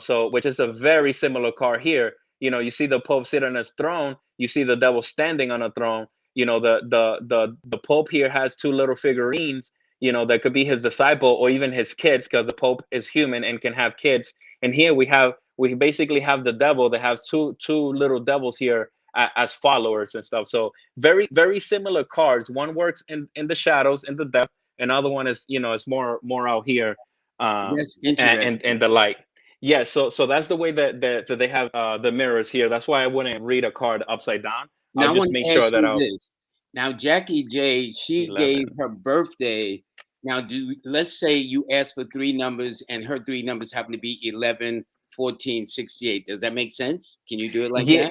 so, which is a very similar card here. You see the Pope sit on his throne, you see the devil standing on a throne. The Pope here has two little figurines, that could be his disciple or even his kids, because the Pope is human and can have kids. And here we basically have the devil that has two little devils here as followers and stuff. So very very similar cards. One works in the shadows, in the depth. Another one is, is more out here, That's and interesting. the light. Yeah, so that's the way that they have the mirrors here. That's why I wouldn't read a card upside down. I'll Now I just want make to sure ask that you I'll this. Now Jackie J, she gave 11. her birthday. Now let's say you ask for three numbers and her three numbers happen to be 11, 14, 68. Does that make sense? Can you do it like Yeah,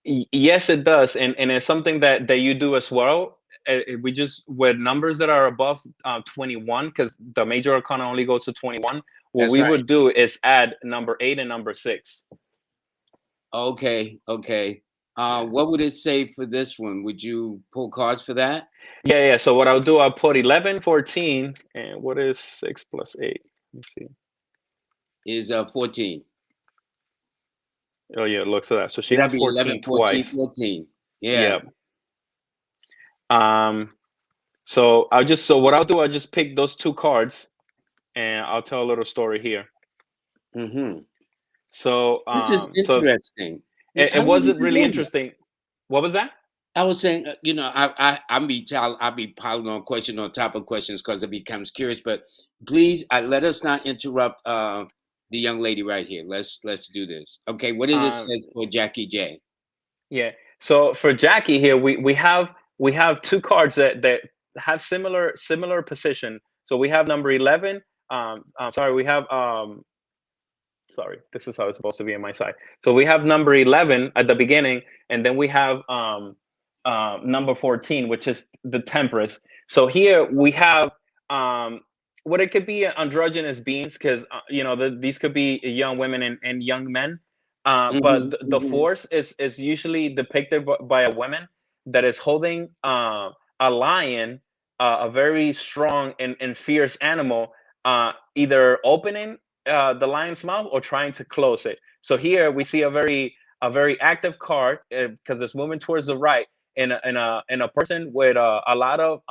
that? yes, it does, and it's something that you do as well. We just, with numbers that are above 21, because the major arcana only goes to 21. What That's we right. would do is add number 8 and number 6. Okay, okay. Yeah, What would it say for this one? Would you pull cards for that? yeah. So what I'll do, I'll put 11, 14, and what is 6 plus 8? Let me see. Is 14. Oh yeah, it looks at that. So she Would that has be 11, 14 14, twice. 14? Yeah. Yeah. Um. So what I'll do, I'll just pick those two cards, and I'll tell a little story here. Mm-hmm. So This is so interesting. it How did you wasn't really do that? interesting. What was that? I was saying, I be piling on question on top of questions because it becomes curious. But please, let us not interrupt the young lady right here. Let's do this. Okay, what did it Um, says for Jackie J? yeah. So for Jackie here, we have two cards that have similar position. So we have number 11. Sorry, we have sorry, this is how it's supposed to be on my side. So we have number 11 at the beginning, and then we have number 14, which is the Temperance. So here we have um, what it could be androgynous beings, because these could be young women and young men. But Mm-hmm, the mm-hmm, Force is usually depicted by a woman that is holding a lion, a very strong and fierce animal, either opening the lion's mouth or trying to close it. So here we see a very active card, because it's moving towards the right, and a person with a lot of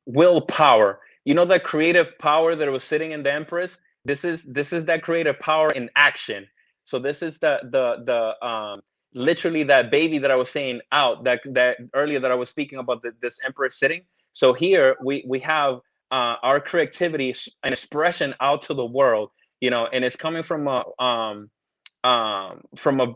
willpower. That creative power that was sitting in the Empress. This is that creative power in action. So this is the literally that baby that I was saying out, that earlier, that I was speaking about, this Empress sitting. So here we have our creativity and expression out to the world, and it's coming from a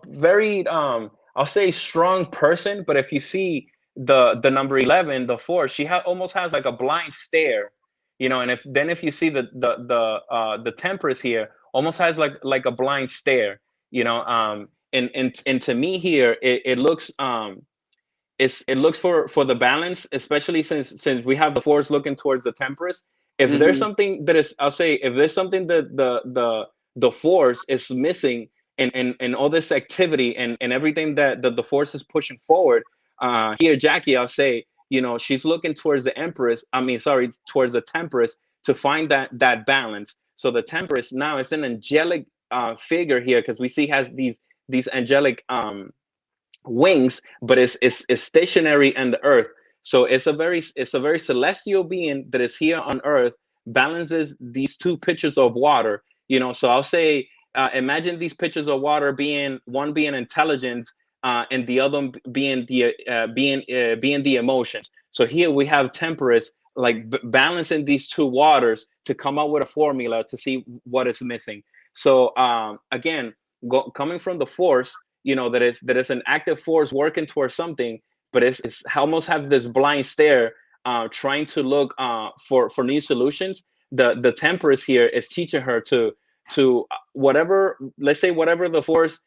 very I'll say strong person. But if you see the number 11, the Force, she almost has like a blind stare, and if you see the Temperance here, almost has like a blind stare, and to me here, it looks it looks for the balance, especially since we have the Force looking towards the Temperance. If there's mm-hmm. something that is, I'll say, if there's something that the Force is missing, and all this activity, and everything that the Force is pushing forward, here, Jackie, I'll say, she's looking towards the Empress. I mean, sorry, towards the Temperance, to find that balance. So the Temperance now is an angelic figure here, because we see has these angelic wings, but it's stationary in the earth. So it's a very celestial being that is here on earth, balances these two pitchers of water. So I'll say, imagine these pitchers of water being one being intelligence, and the other being the emotions. So here we have Temperance, like balancing these two waters to come up with a formula to see what is missing. So again, coming from the Force, that is an active Force working towards something, but it's almost have this blind stare, trying to look for new solutions. The Temperance here is teaching her to whatever, let's say, whatever the Force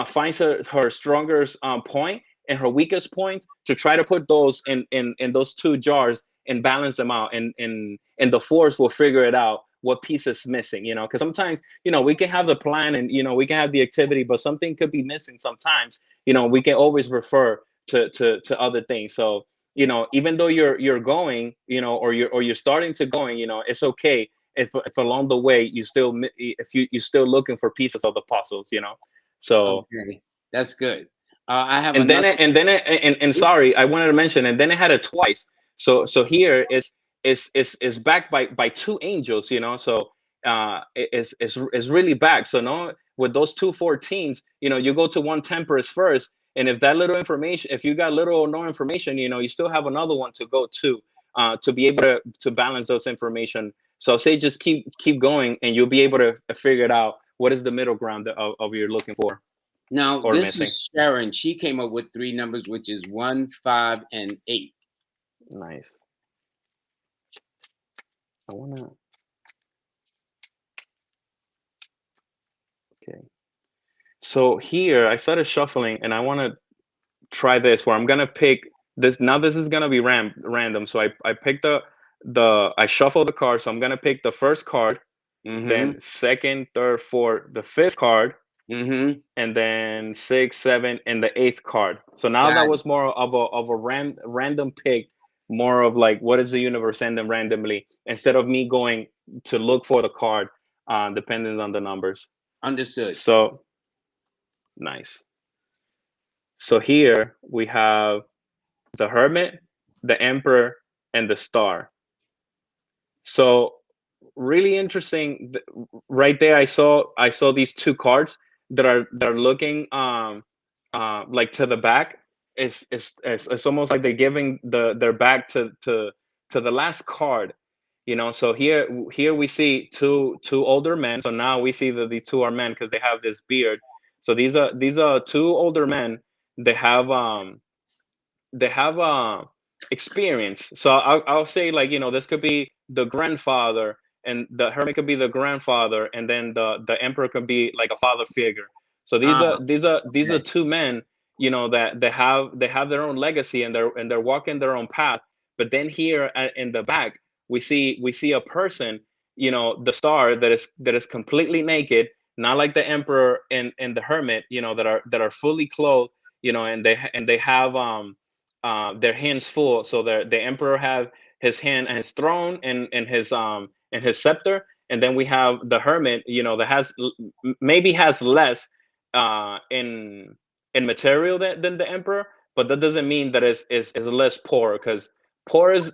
finds her strongest point and her weakest point, to try to put those in those two jars and balance them out, and the Force will figure it out what piece is missing, because sometimes, we can have the plan, and we can have the activity, but something could be missing sometimes. We can always refer to other things. So, even though you're going, or you're starting to going, it's okay if along the way if you're still looking for pieces of the puzzles. So, Okay, that's good. I have and then another. and sorry, I wanted to mention, and then it had it twice. So here is backed by two angels. So it's really backed. So no, with those two 14s, you go to one temperance first, and if that little information, if you got little or no information, you still have another one to go to be able to balance those information. So say just keep going, and you'll be able to figure it out. What is the middle ground of you're looking for Now, or this missing? is Sharon. She came up with three numbers, which is 1, 5, and 8. Nice. I wanna. Okay. So here I started shuffling, and I want to try this where I'm gonna pick this. Now this is gonna be random. So I picked I shuffle the card. So I'm gonna pick the first card, Mm-hmm. then second, third, fourth, the fifth card, Mm-hmm. and then six, seven, and the eighth card. So now that Got it. was more of a random pick, more of like what is the universe sending randomly, instead of me going to look for the card, depending on the numbers. Understood. So nice. So here we have the Hermit, the Emperor, and the Star. So really interesting. Right there, I saw these two cards that are looking like to the back. It's almost like they're giving their back to the last card. So here we see two older men. So now we see that these two are men because they have this beard. So these are two older men. They have experience. So I'll say, like, this could be the grandfather, and the hermit could be the grandfather, and then the emperor could be like a father figure. So these Ah, are these are these are okay. two men, that they have their own legacy, and they're walking their own path. But then here in the back, we see a person, the star, that is completely naked, not like the emperor and the hermit, that are fully clothed, and they have their hands full. So the emperor have his hand and his throne, and his scepter, and then we have the hermit, that maybe has less in material than the emperor, but that doesn't mean that is less poor, because poor is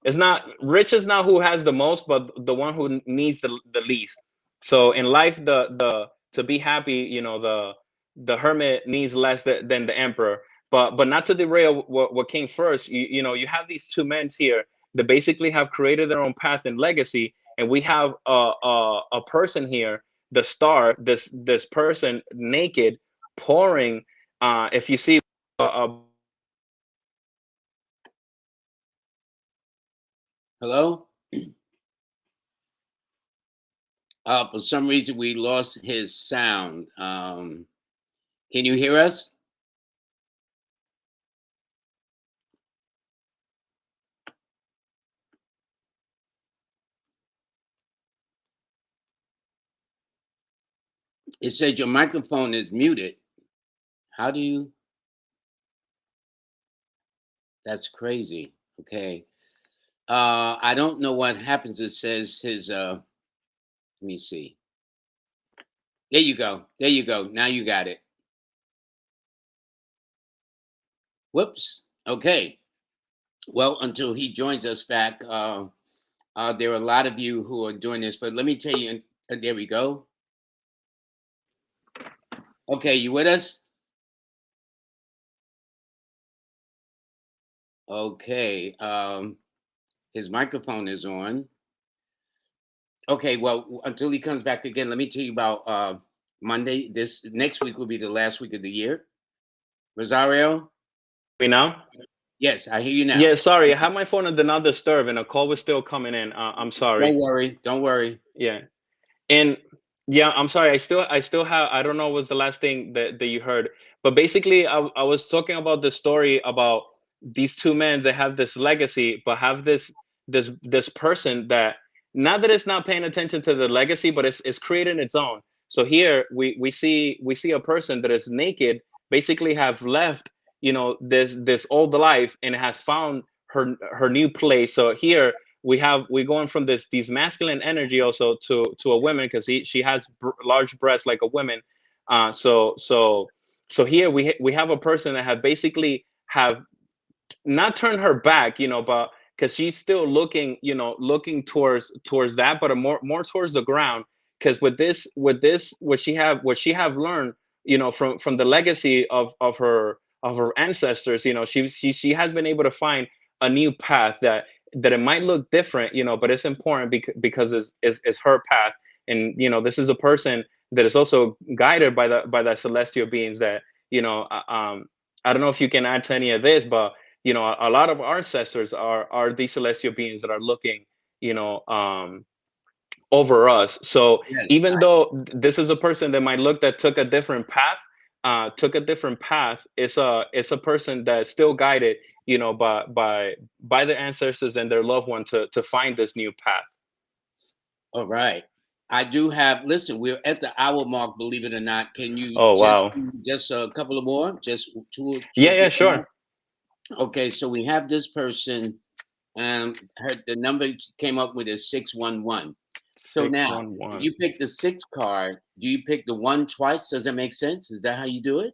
not rich, is not who has the most, but the one who needs the least. So in life, the to be happy, the hermit needs less than the emperor. But not to derail what came first. You have these two men here that basically have created their own path and legacy, and we have a person here, the star, this person naked, pouring. If you see, Hello? For some reason, we lost his sound. Can you hear us? It says your microphone is muted. How do you? That's crazy. Okay. I don't know what happens. It says his. Let me see. There you go. There you go. Now you got it. Whoops. Okay. Well, until he joins us back, there are a lot of you who are doing this, but let me tell you. There we go. Okay, you with us? Okay. His microphone is on. Okay, well, until he comes back again, let me tell you about Monday. This next week will be the last week of the year. Rosario? we now. Yes, I hear you now. Yeah, sorry, I had my phone on do not disturb, and a call was still coming in. I'm Don't sorry. worry. Don't worry. Yeah. And yeah, I'm sorry. I still have. I don't know what was the last thing that you heard, but basically, I was talking about the story about these two men that have this legacy, but have this person not that it's not paying attention to the legacy, but it's creating its own. So here we see a person that is naked, basically have left, this old life, and has found her new place. So here we're going from these masculine energy also to a woman, because she has large breasts like a woman. So here we have a person that have basically have not turn her back, but because she's still looking, looking towards that, but a more towards the ground. Because with this what she have learned, from the legacy of her ancestors, she has been able to find a new path that it might look different, but it's important because it's her path. And this is a person that is also guided by the celestial beings that, I don't know if you can add to any of this, but a lot of our ancestors are these celestial beings that are looking, you know um over us. So Yes. even though this is a person that might look that took a different path, it's a person that's still guided, by the ancestors and their loved one to find this new path. All right. I do have. Listen, we're at the hour mark. Believe it or not. Can you Oh, just wow. just a couple of more? Just two Yeah, or yeah, three sure. more. Okay. So we have this person. The number came up with is 611. So Six now, one if one. you pick the six card, do you pick the one twice? Does that make sense? Is that how you do it?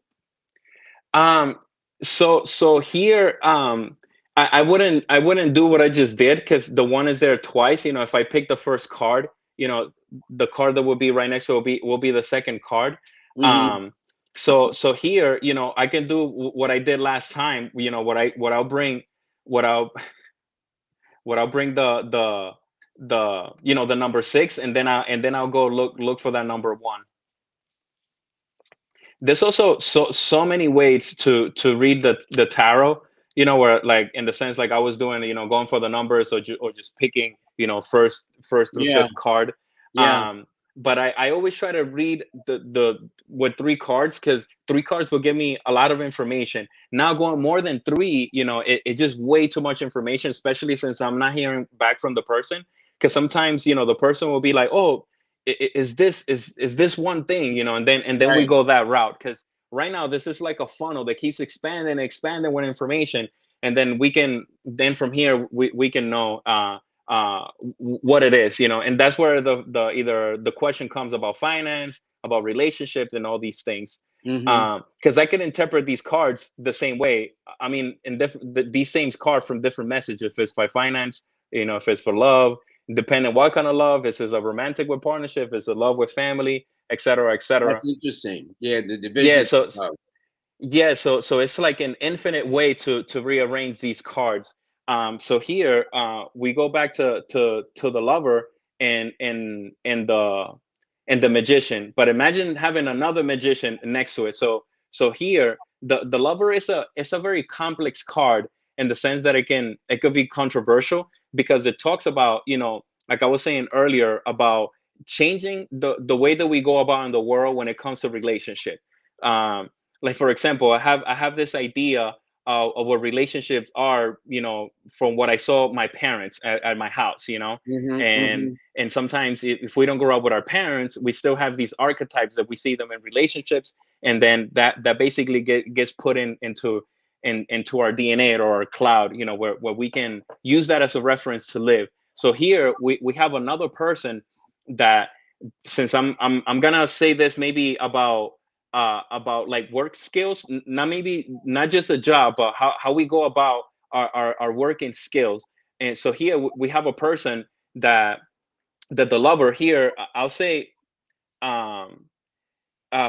Um, so here, I wouldn't do what I just did, because the one is there twice. If I pick the first card, the card that will be right next to it will be the second card. Mm-hmm. Um, so here, I can do what I did last time. What I'll bring, what I'll what I'll bring the number six, and then I'll go look for that number one. There's also so many ways to read the tarot, where, like, in the sense, like I was doing, going for the numbers, or just picking, first through Yeah. fifth card. Yeah. But I always try to read the with three cards, because three cards will give me a lot of information. Now going more than three, it's just way too much information, especially since I'm not hearing back from the person. Because sometimes, the person will be like, oh, is this one thing, and then we Right. go that route. Because right now this is like a funnel that keeps expanding and expanding with information. And then from here we can know what it is, and that's where the either the question comes about finance, about relationships, and all these things. Mm-hmm. Because I can interpret these cards the same way. I mean, these same cards from different messages. If it's for finance, if it's for love, depending what kind of love. Is a romantic with partnership? Is a love with family, etc., etc.? That's interesting. Yeah. The Yeah. division. So Of, yeah, so it's like an infinite way to rearrange these cards. So here, we go back to the lover, and the magician. But imagine having another magician next to it. So here, the lover is a very complex card, in the sense that it could be controversial, because it talks about, like I was saying earlier, about changing the way that we go about in the world when it comes to relationship. Um, like, for example, I have this idea of what relationships are, from what I saw my parents at my house, mm-hmm. and Mm-hmm. and sometimes, if we don't grow up with our parents, we still have these archetypes that we see them in relationships. And then that basically gets put into our DNA or our cloud, where we can use that as a reference to live. So here we have another person that, since I'm gonna say this maybe about like work skills, not maybe not just a job, but how we go about our working skills. And so here we have a person that the lover here, I'll say, um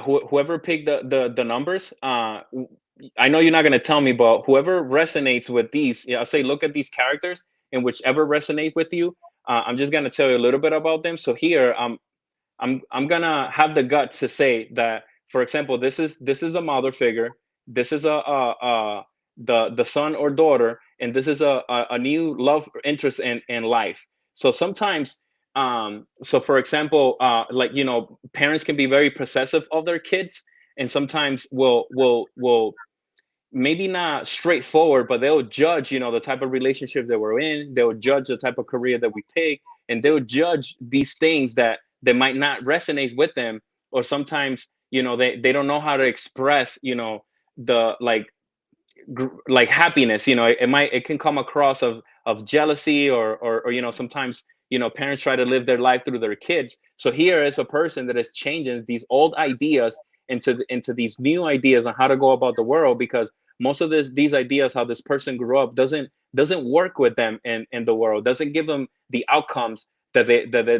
whoever picked the numbers, I know you're not going to tell me, but whoever resonates with these, I'll say, look at these characters, and whichever resonate with you, I'm just going to tell you a little bit about them. So here, I'm gonna have the guts to say that, for example, this is a mother figure. This is the son or daughter, and this is a new love interest in life. So sometimes, so for example, like, parents can be very possessive of their kids, and sometimes will maybe not straightforward, but they'll judge, the type of relationships that we're in. They'll judge the type of career that we take. and they'll judge these things that might not resonate with them, or sometimes, they don't know how to express, the like happiness. It can come across of jealousy, or sometimes, parents try to live their life through their kids. So here is a person that is changing these old ideas into these new ideas on how to go about the world, because most of these ideas, how this person grew up, doesn't work with them in the world, doesn't give them the outcomes that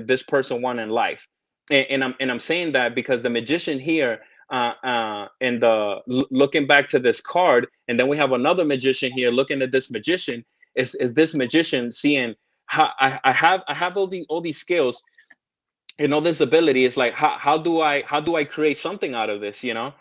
this person want in life. And I'm saying that because the magician here, and looking back to this card, and then we have another magician here looking at this magician. Is this magician seeing how I have all these skills and all this ability? Is like, how do I create something out of this, and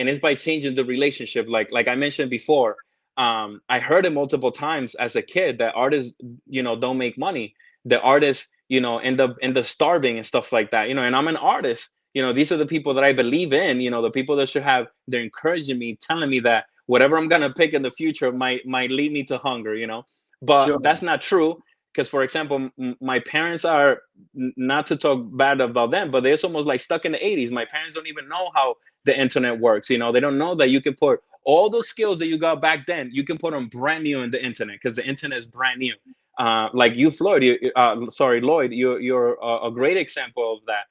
it's by changing the relationship, like I mentioned before. I heard it multiple times as a kid that artists, don't make money. The artists, end up starving and stuff like that, and I'm an artist. These are the people that I believe in, the people that should have, they're encouraging me, telling me that whatever I'm gonna pick in the future might lead me to hunger, but Sure. that's not true. Because, for example, my parents are, not to talk bad about them, but they're almost like stuck in the 80s. My parents don't even know how the internet works. They don't know that you can put all those skills that you got back then, you can put them brand new in the internet, because the internet is brand new. Like you, Floyd, sorry, Lloyd, you're a great example of that.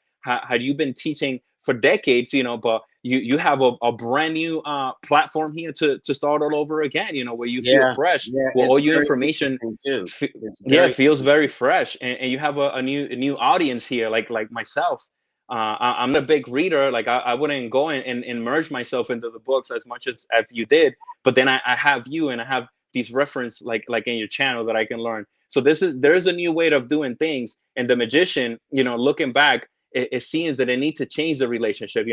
Had you been teaching for decades, but you have a brand new platform here to start all over again, where you feel Yeah. fresh, Yeah. where all It's your very information, interesting too. f- It's yeah, very feels very interesting. fresh, and you have a new audience here, like myself. I'm a big reader. Like I wouldn't go and immerse myself into the books as much as you did, but then I have you, and I have these reference, like in your channel, that I can learn. So there's a new way of doing things, and the magician, looking back, it seems that it needs to change the relationship,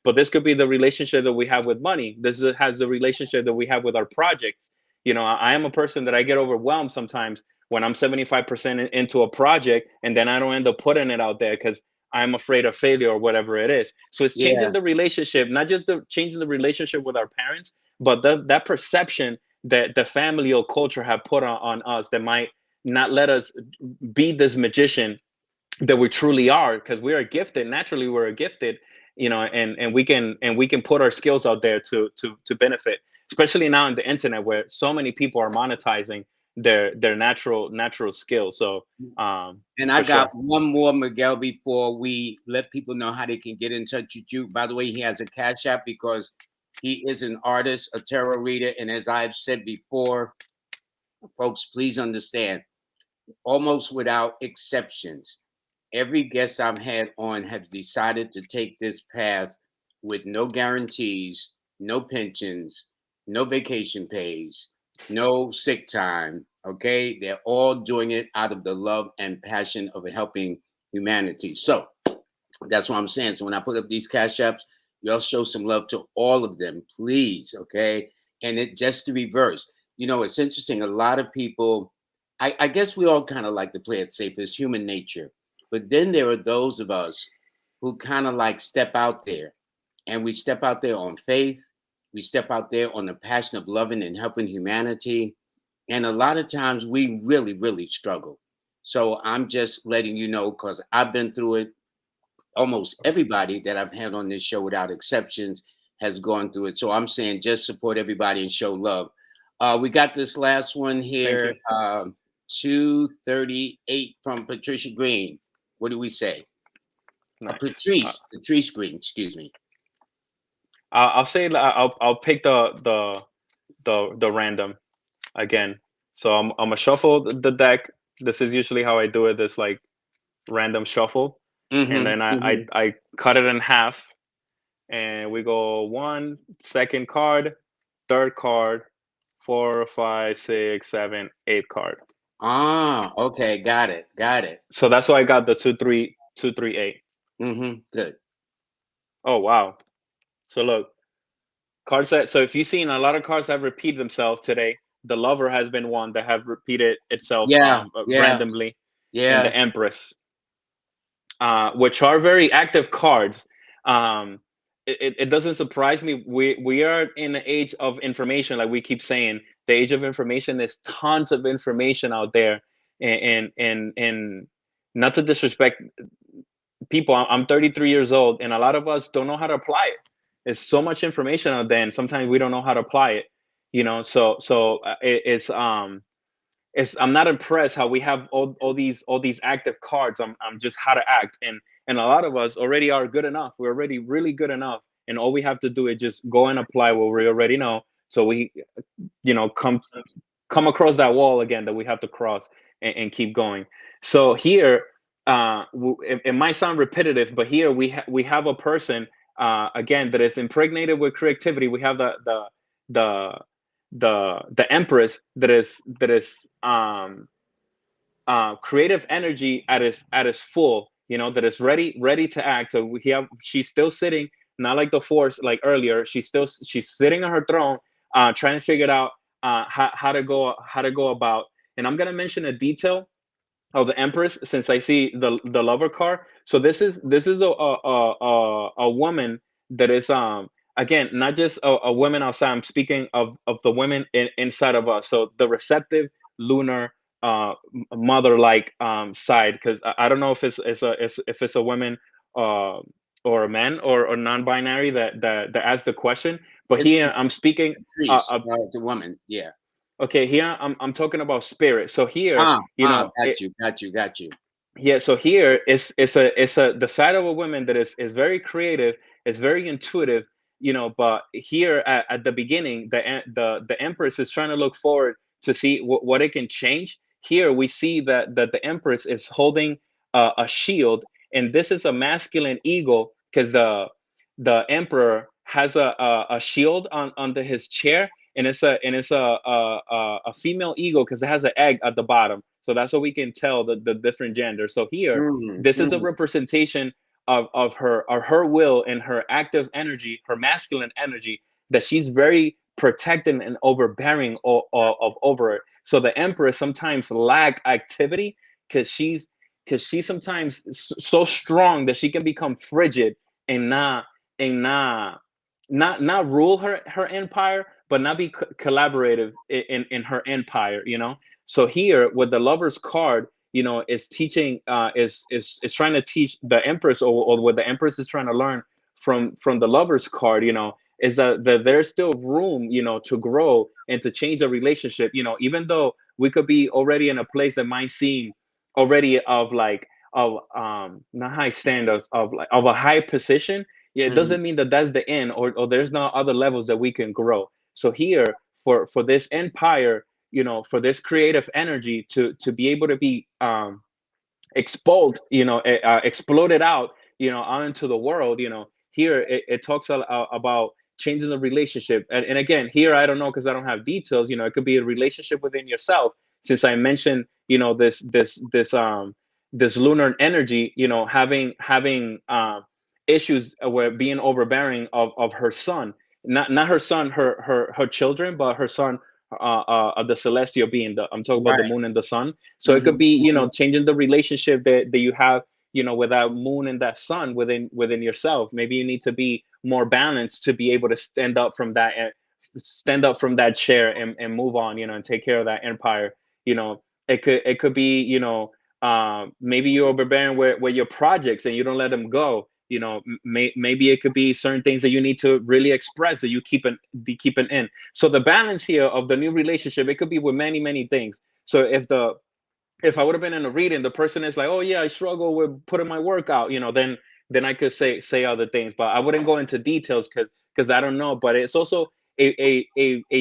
but this could be the relationship that we have with money. Has the relationship that we have with our projects. I am a person that I get overwhelmed sometimes when I'm 75% into a project, and then I don't end up putting it out there because I'm afraid of failure or whatever it is. So it's changing Yeah. the relationship, not just the changing the relationship with our parents, but that perception that the family or culture have put on us, that might not let us be this magician that we truly are, because we are gifted. Naturally, we're gifted, and we can put our skills out there to benefit, especially now in the internet, where so many people are monetizing their natural skills. So, And I for got sure. one more, Miguel, before we let people know how they can get in touch with you. By the way, he has a cash app because he is an artist, a tarot reader. And as I've said before, folks, please understand, almost without exceptions, every guest I've had on have decided to take this path with no guarantees, no pensions, no vacation pays, no sick time. Okay. They're all doing it out of the love and passion of helping humanity. So that's what I'm saying. So when I put up these cash apps, y'all show some love to all of them, please. Okay. And it just to reverse, it's interesting. A lot of people, I guess we all kind of like to play it safe. It's human nature. But then there are those of us who kind of like step out there, and we step out there on faith. We step out there on the passion of loving and helping humanity. And a lot of times we really, really struggle. So I'm just letting you know because I've been through it. Almost everybody that I've had on this show, without exceptions, has gone through it. So I'm saying just support everybody and show love. We got this last one Thank here, you. 238 from Patricia Green. What do we say? Nice. Patrice Green, excuse me. I'll say that I'll pick the random again. So I'm gonna shuffle the deck. This is usually how I do it. This like random shuffle, and Mm-hmm, then I I, mm-hmm. I cut it in half, and we go one, second card, third card, four, five, six, seven, eight card. Ah, okay, got it, got it. So that's why I got the 2 3 2 3 8. Mm-hmm, good. Oh wow. So look, cards that, so if you've seen, a lot of cards have repeated themselves today. The Lover has been one that have repeated itself Yeah, yeah, randomly, and yeah. the Empress, which are very active cards. Um, it doesn't surprise me. We are in the age of information, like we keep saying. The age of information. There's tons of information out there, and not to disrespect people, I'm 33 years old, and a lot of us don't know how to apply it. There's so much information out there, and sometimes we don't know how to apply it. It's I'm not impressed how we have all these active cards. I'm just how to act, and a lot of us already are good enough. We're already really good enough, and all we have to do is just go and apply what we already know. So we, come across that wall again that we have to cross, and keep going. So here, it might sound repetitive, but here we have a person, again, that is impregnated with creativity. We have the the empress that is creative energy at its full, that is ready to act. So she's still sitting, not like the force like earlier. She's sitting on her throne, trying to figure it out, how to go about. And I'm gonna mention a detail of the empress, since I see the lover card. So this is a woman that is, again, not just a woman outside. I'm speaking of the women inside of us. So the receptive lunar, mother like, side, because I don't know if if it's a woman, uh, or a man, or non-binary that asks the question. But It's here I'm speaking, a priest, the woman. Yeah. okay, here I'm talking about spirit. So here, Got you, got you, got you. yeah, so here it's a the side of a woman that is very creative, is very intuitive, but here at the beginning, the empress is trying to look forward to see what it can change. Here we see that the empress is holding a shield, and this is a masculine eagle, because the emperor has a shield on under his chair, and it's a female eagle, because it has an egg at the bottom. So that's what we can tell the different genders. So here, Mm, this is a mm, representation of her will and her active energy, her masculine energy, that she's very protected and overbearing over it. So the empress sometimes lack activity, because she's sometimes so strong that she can become frigid, and not rule her empire, but not be collaborative in her empire. So here, with the lover's card, is teaching, is trying to teach the empress, or what the empress is trying to learn from the lover's card, is that there's still room, to grow and to change the relationship. Even though we could be already in a place that might seem already of like, of not high standards, of like, of a high position. Yeah, it mhm. doesn't mean that that's the end, or there's not other levels that we can grow. So here, for this empire, for this creative energy to be able to be, explode, exploded out, out into the world. Here it talks about changing the relationship, and again, here I don't know, because I don't have details. It could be a relationship within yourself, since I mentioned, this lunar energy, having issues, where being overbearing of her son, not her son, her children, but her son, the celestial being. I'm talking about the Right. moon and the sun. So it could Mhm, be, mhm. changing the relationship that you have, with that moon and that sun within yourself. Maybe you need to be more balanced to be able to stand up from that chair, and move on, and take care of that empire. It could be, maybe you're overbearing with your projects, and you don't let them go. Maybe it could be certain things that you need to really express, that you keep it in. So the balance here of the new relationship, it could be with many, many things. So if I would have been in a reading, the person is like, "Oh yeah, I struggle with putting my work out," then I could say other things, but I wouldn't go into details, because I don't know. But it's also a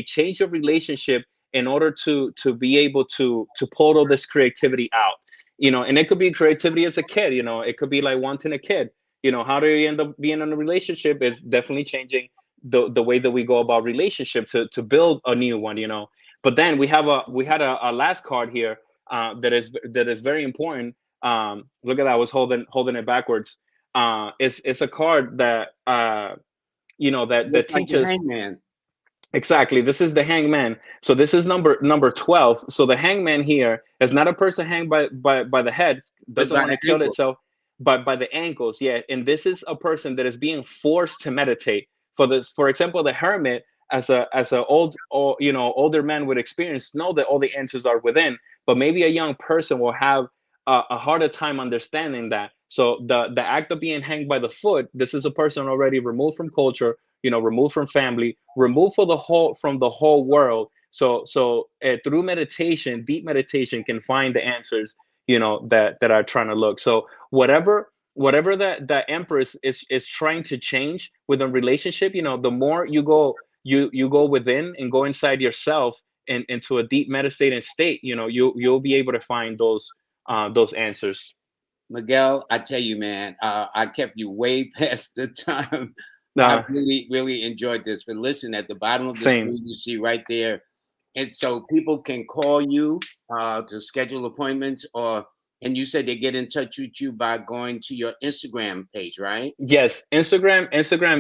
change of relationship, in order to be able to pull all this creativity out. And it could be creativity as a kid. It could be like wanting a kid. How do you end up being in a relationship is definitely changing the way that we go about relationship, to build a new one. But then we had a last card here, that is very important. Look at that. I was holding it backwards. It's a card that, that Looks like the teaches. hangman, Exactly. This is the hangman. So this is number 12. So the hangman here is not a person hanged by the head, but doesn't by want the to kill ankle. itself, but by the ankles. Yeah. And this is a person that is being forced to meditate. For example, the hermit, as a older man with experience, know that all the answers are within, but maybe a young person will have a harder time understanding that. So the act of being hanged by the foot, this is a person already removed from culture, removed from family, removed from the whole world. So through meditation, deep meditation can find the answers, that are trying to look. So whatever that empress is trying to change with a relationship, the more you go within and go inside yourself and into a deep meditating state, you'll be able to find those answers. Miguel, I tell you, man, I kept you way past the time. I uh really, really enjoyed this. But listen, at the bottom of the Same. screen, you see right there, and so people can call you to schedule appointments, and you said they get in touch with you by going to your Instagram page, right? Yes, Instagram,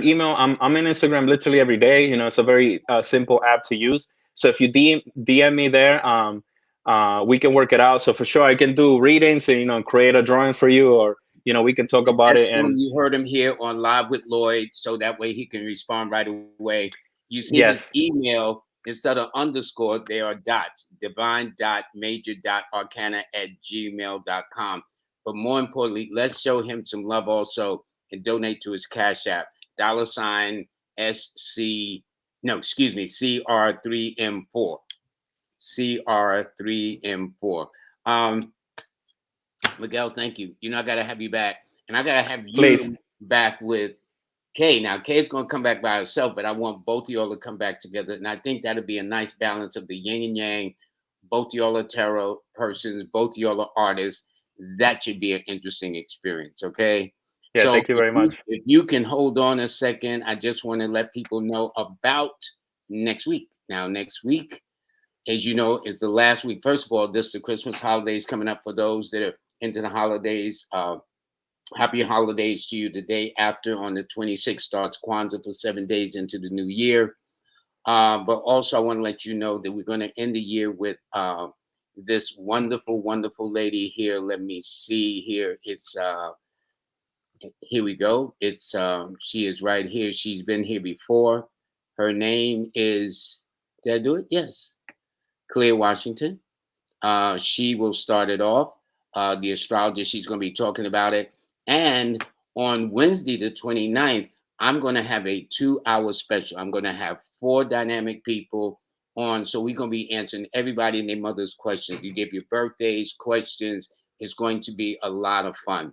email. I'm in Instagram literally every day. It's a very simple app to use. So if you DM me there, we can work it out. So for sure, I can do readings and create a drawing for you, or we can talk And about just it. tell him And you heard him here on Live with Lloyd, so that way he can respond right away. You see his yes, email instead of underscore, there are dots, divine.major.arcana@gmail.com. But more importantly, let's show him some love also and donate to his Cash App, $ SC, no, excuse me, CR3M4. CR3M4. Miguel, thank you. I got to have you back. And I got to have please. you back with Kay. Now, Kay's going to come back by herself, but I want both of y'all to come back together. And I think that'll be a nice balance of the yin and yang. Both of y'all are tarot persons, both of y'all are artists. That should be an interesting experience, okay? Yeah, So thank you very much. if you can hold on a second, I just want to let people know about next week. Now, next week, as you know, is the last week. First of all, this the Christmas holidays coming up for those that are into the holidays. Happy holidays to you. The day after, on the 26th, starts Kwanzaa for 7 days into the new year. But also, I want to let you know that we're going to end the year with this wonderful, wonderful lady here. Let me see here. It's here we go. It's she is right here. She's been here before. Her name is. Did I do it? Yes, Claire Washington. She will start it off. The astrologer, she's going to be talking about it. And on Wednesday, the 29th, I'm going to have a 2-hour special. I'm going to have 4 dynamic people on. So we're going to be answering everybody and their mother's questions. You give your birthdays, questions. It's going to be a lot of fun.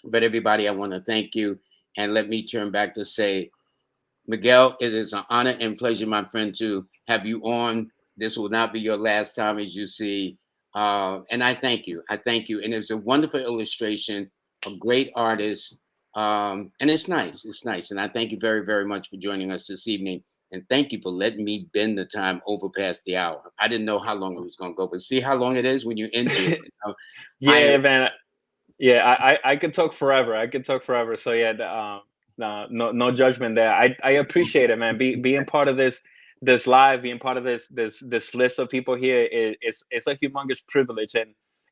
But everybody, I want to thank you. And let me turn back to say, Miguel, it is an honor and pleasure, my friend, to have you on. This will not be your last time, as you see. And I thank you. I thank you. And it's a wonderful illustration, a great artist. And it's nice. It's nice. And I thank you very, very much for joining us this evening. And thank you for letting me bend the time over past the hour. I didn't know how long it was going to go, but see how long it is when you're into it. I Yeah, man. Yeah, I could talk forever. I could talk forever. So yeah, no judgment there. I appreciate it, man. Being part of this live, being part of this list of people here is it's a humongous privilege.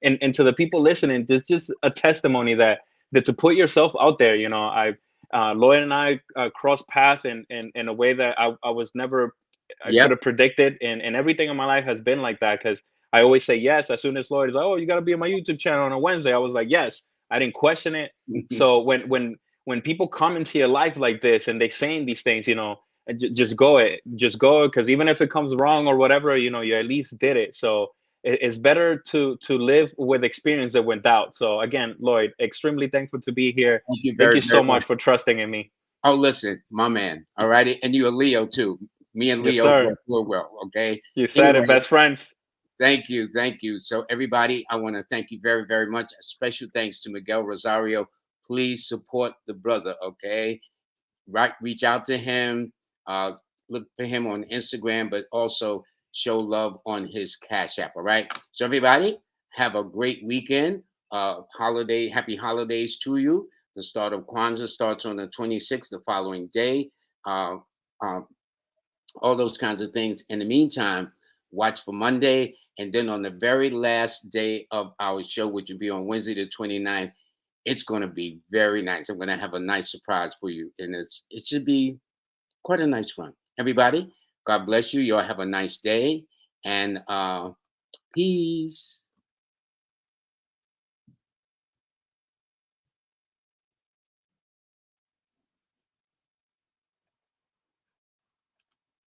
And to the people listening, this just a testimony that to put yourself out there. I Lloyd and I crossed paths in a way that I was never I could Yep. have predicted, and everything in my life has been like that because I always say yes. As soon as Lloyd is like, "Oh, you got to be on my YouTube channel on a Wednesday," I was like, "Yes." I didn't question it. So when people come into your life like this and they saying these things, just go it, just go, because even if it comes wrong or whatever, you at least did it. So it's better to live with experience than without. So again, Lloyd, extremely thankful to be here. Thank you Thank very, you very so much. much for trusting in me. Oh, listen, my man. All righty. And you're a Leo too. Me and Yes, Leo sir. work real well. Okay. You said it. Anyway, Best friends. thank you. Thank you. So, everybody, I want to thank you very, very much. A special thanks to Miguel Rosario. Please support the brother. Okay. Right. Reach out to him. Look for him on Instagram, but also show love on his Cash App. All right. So, everybody, have a great weekend. Happy holidays to you. The start of Kwanzaa starts on the 26th, the following day. Uh, um, all those kinds of things. In the meantime, watch for Monday. And then on the very last day of our show, which will be on Wednesday, the 29th, it's going to be very nice. I'm going to have a nice surprise for you. And it should be quite a nice one. Everybody, God bless you. Y'all have a nice day. And peace.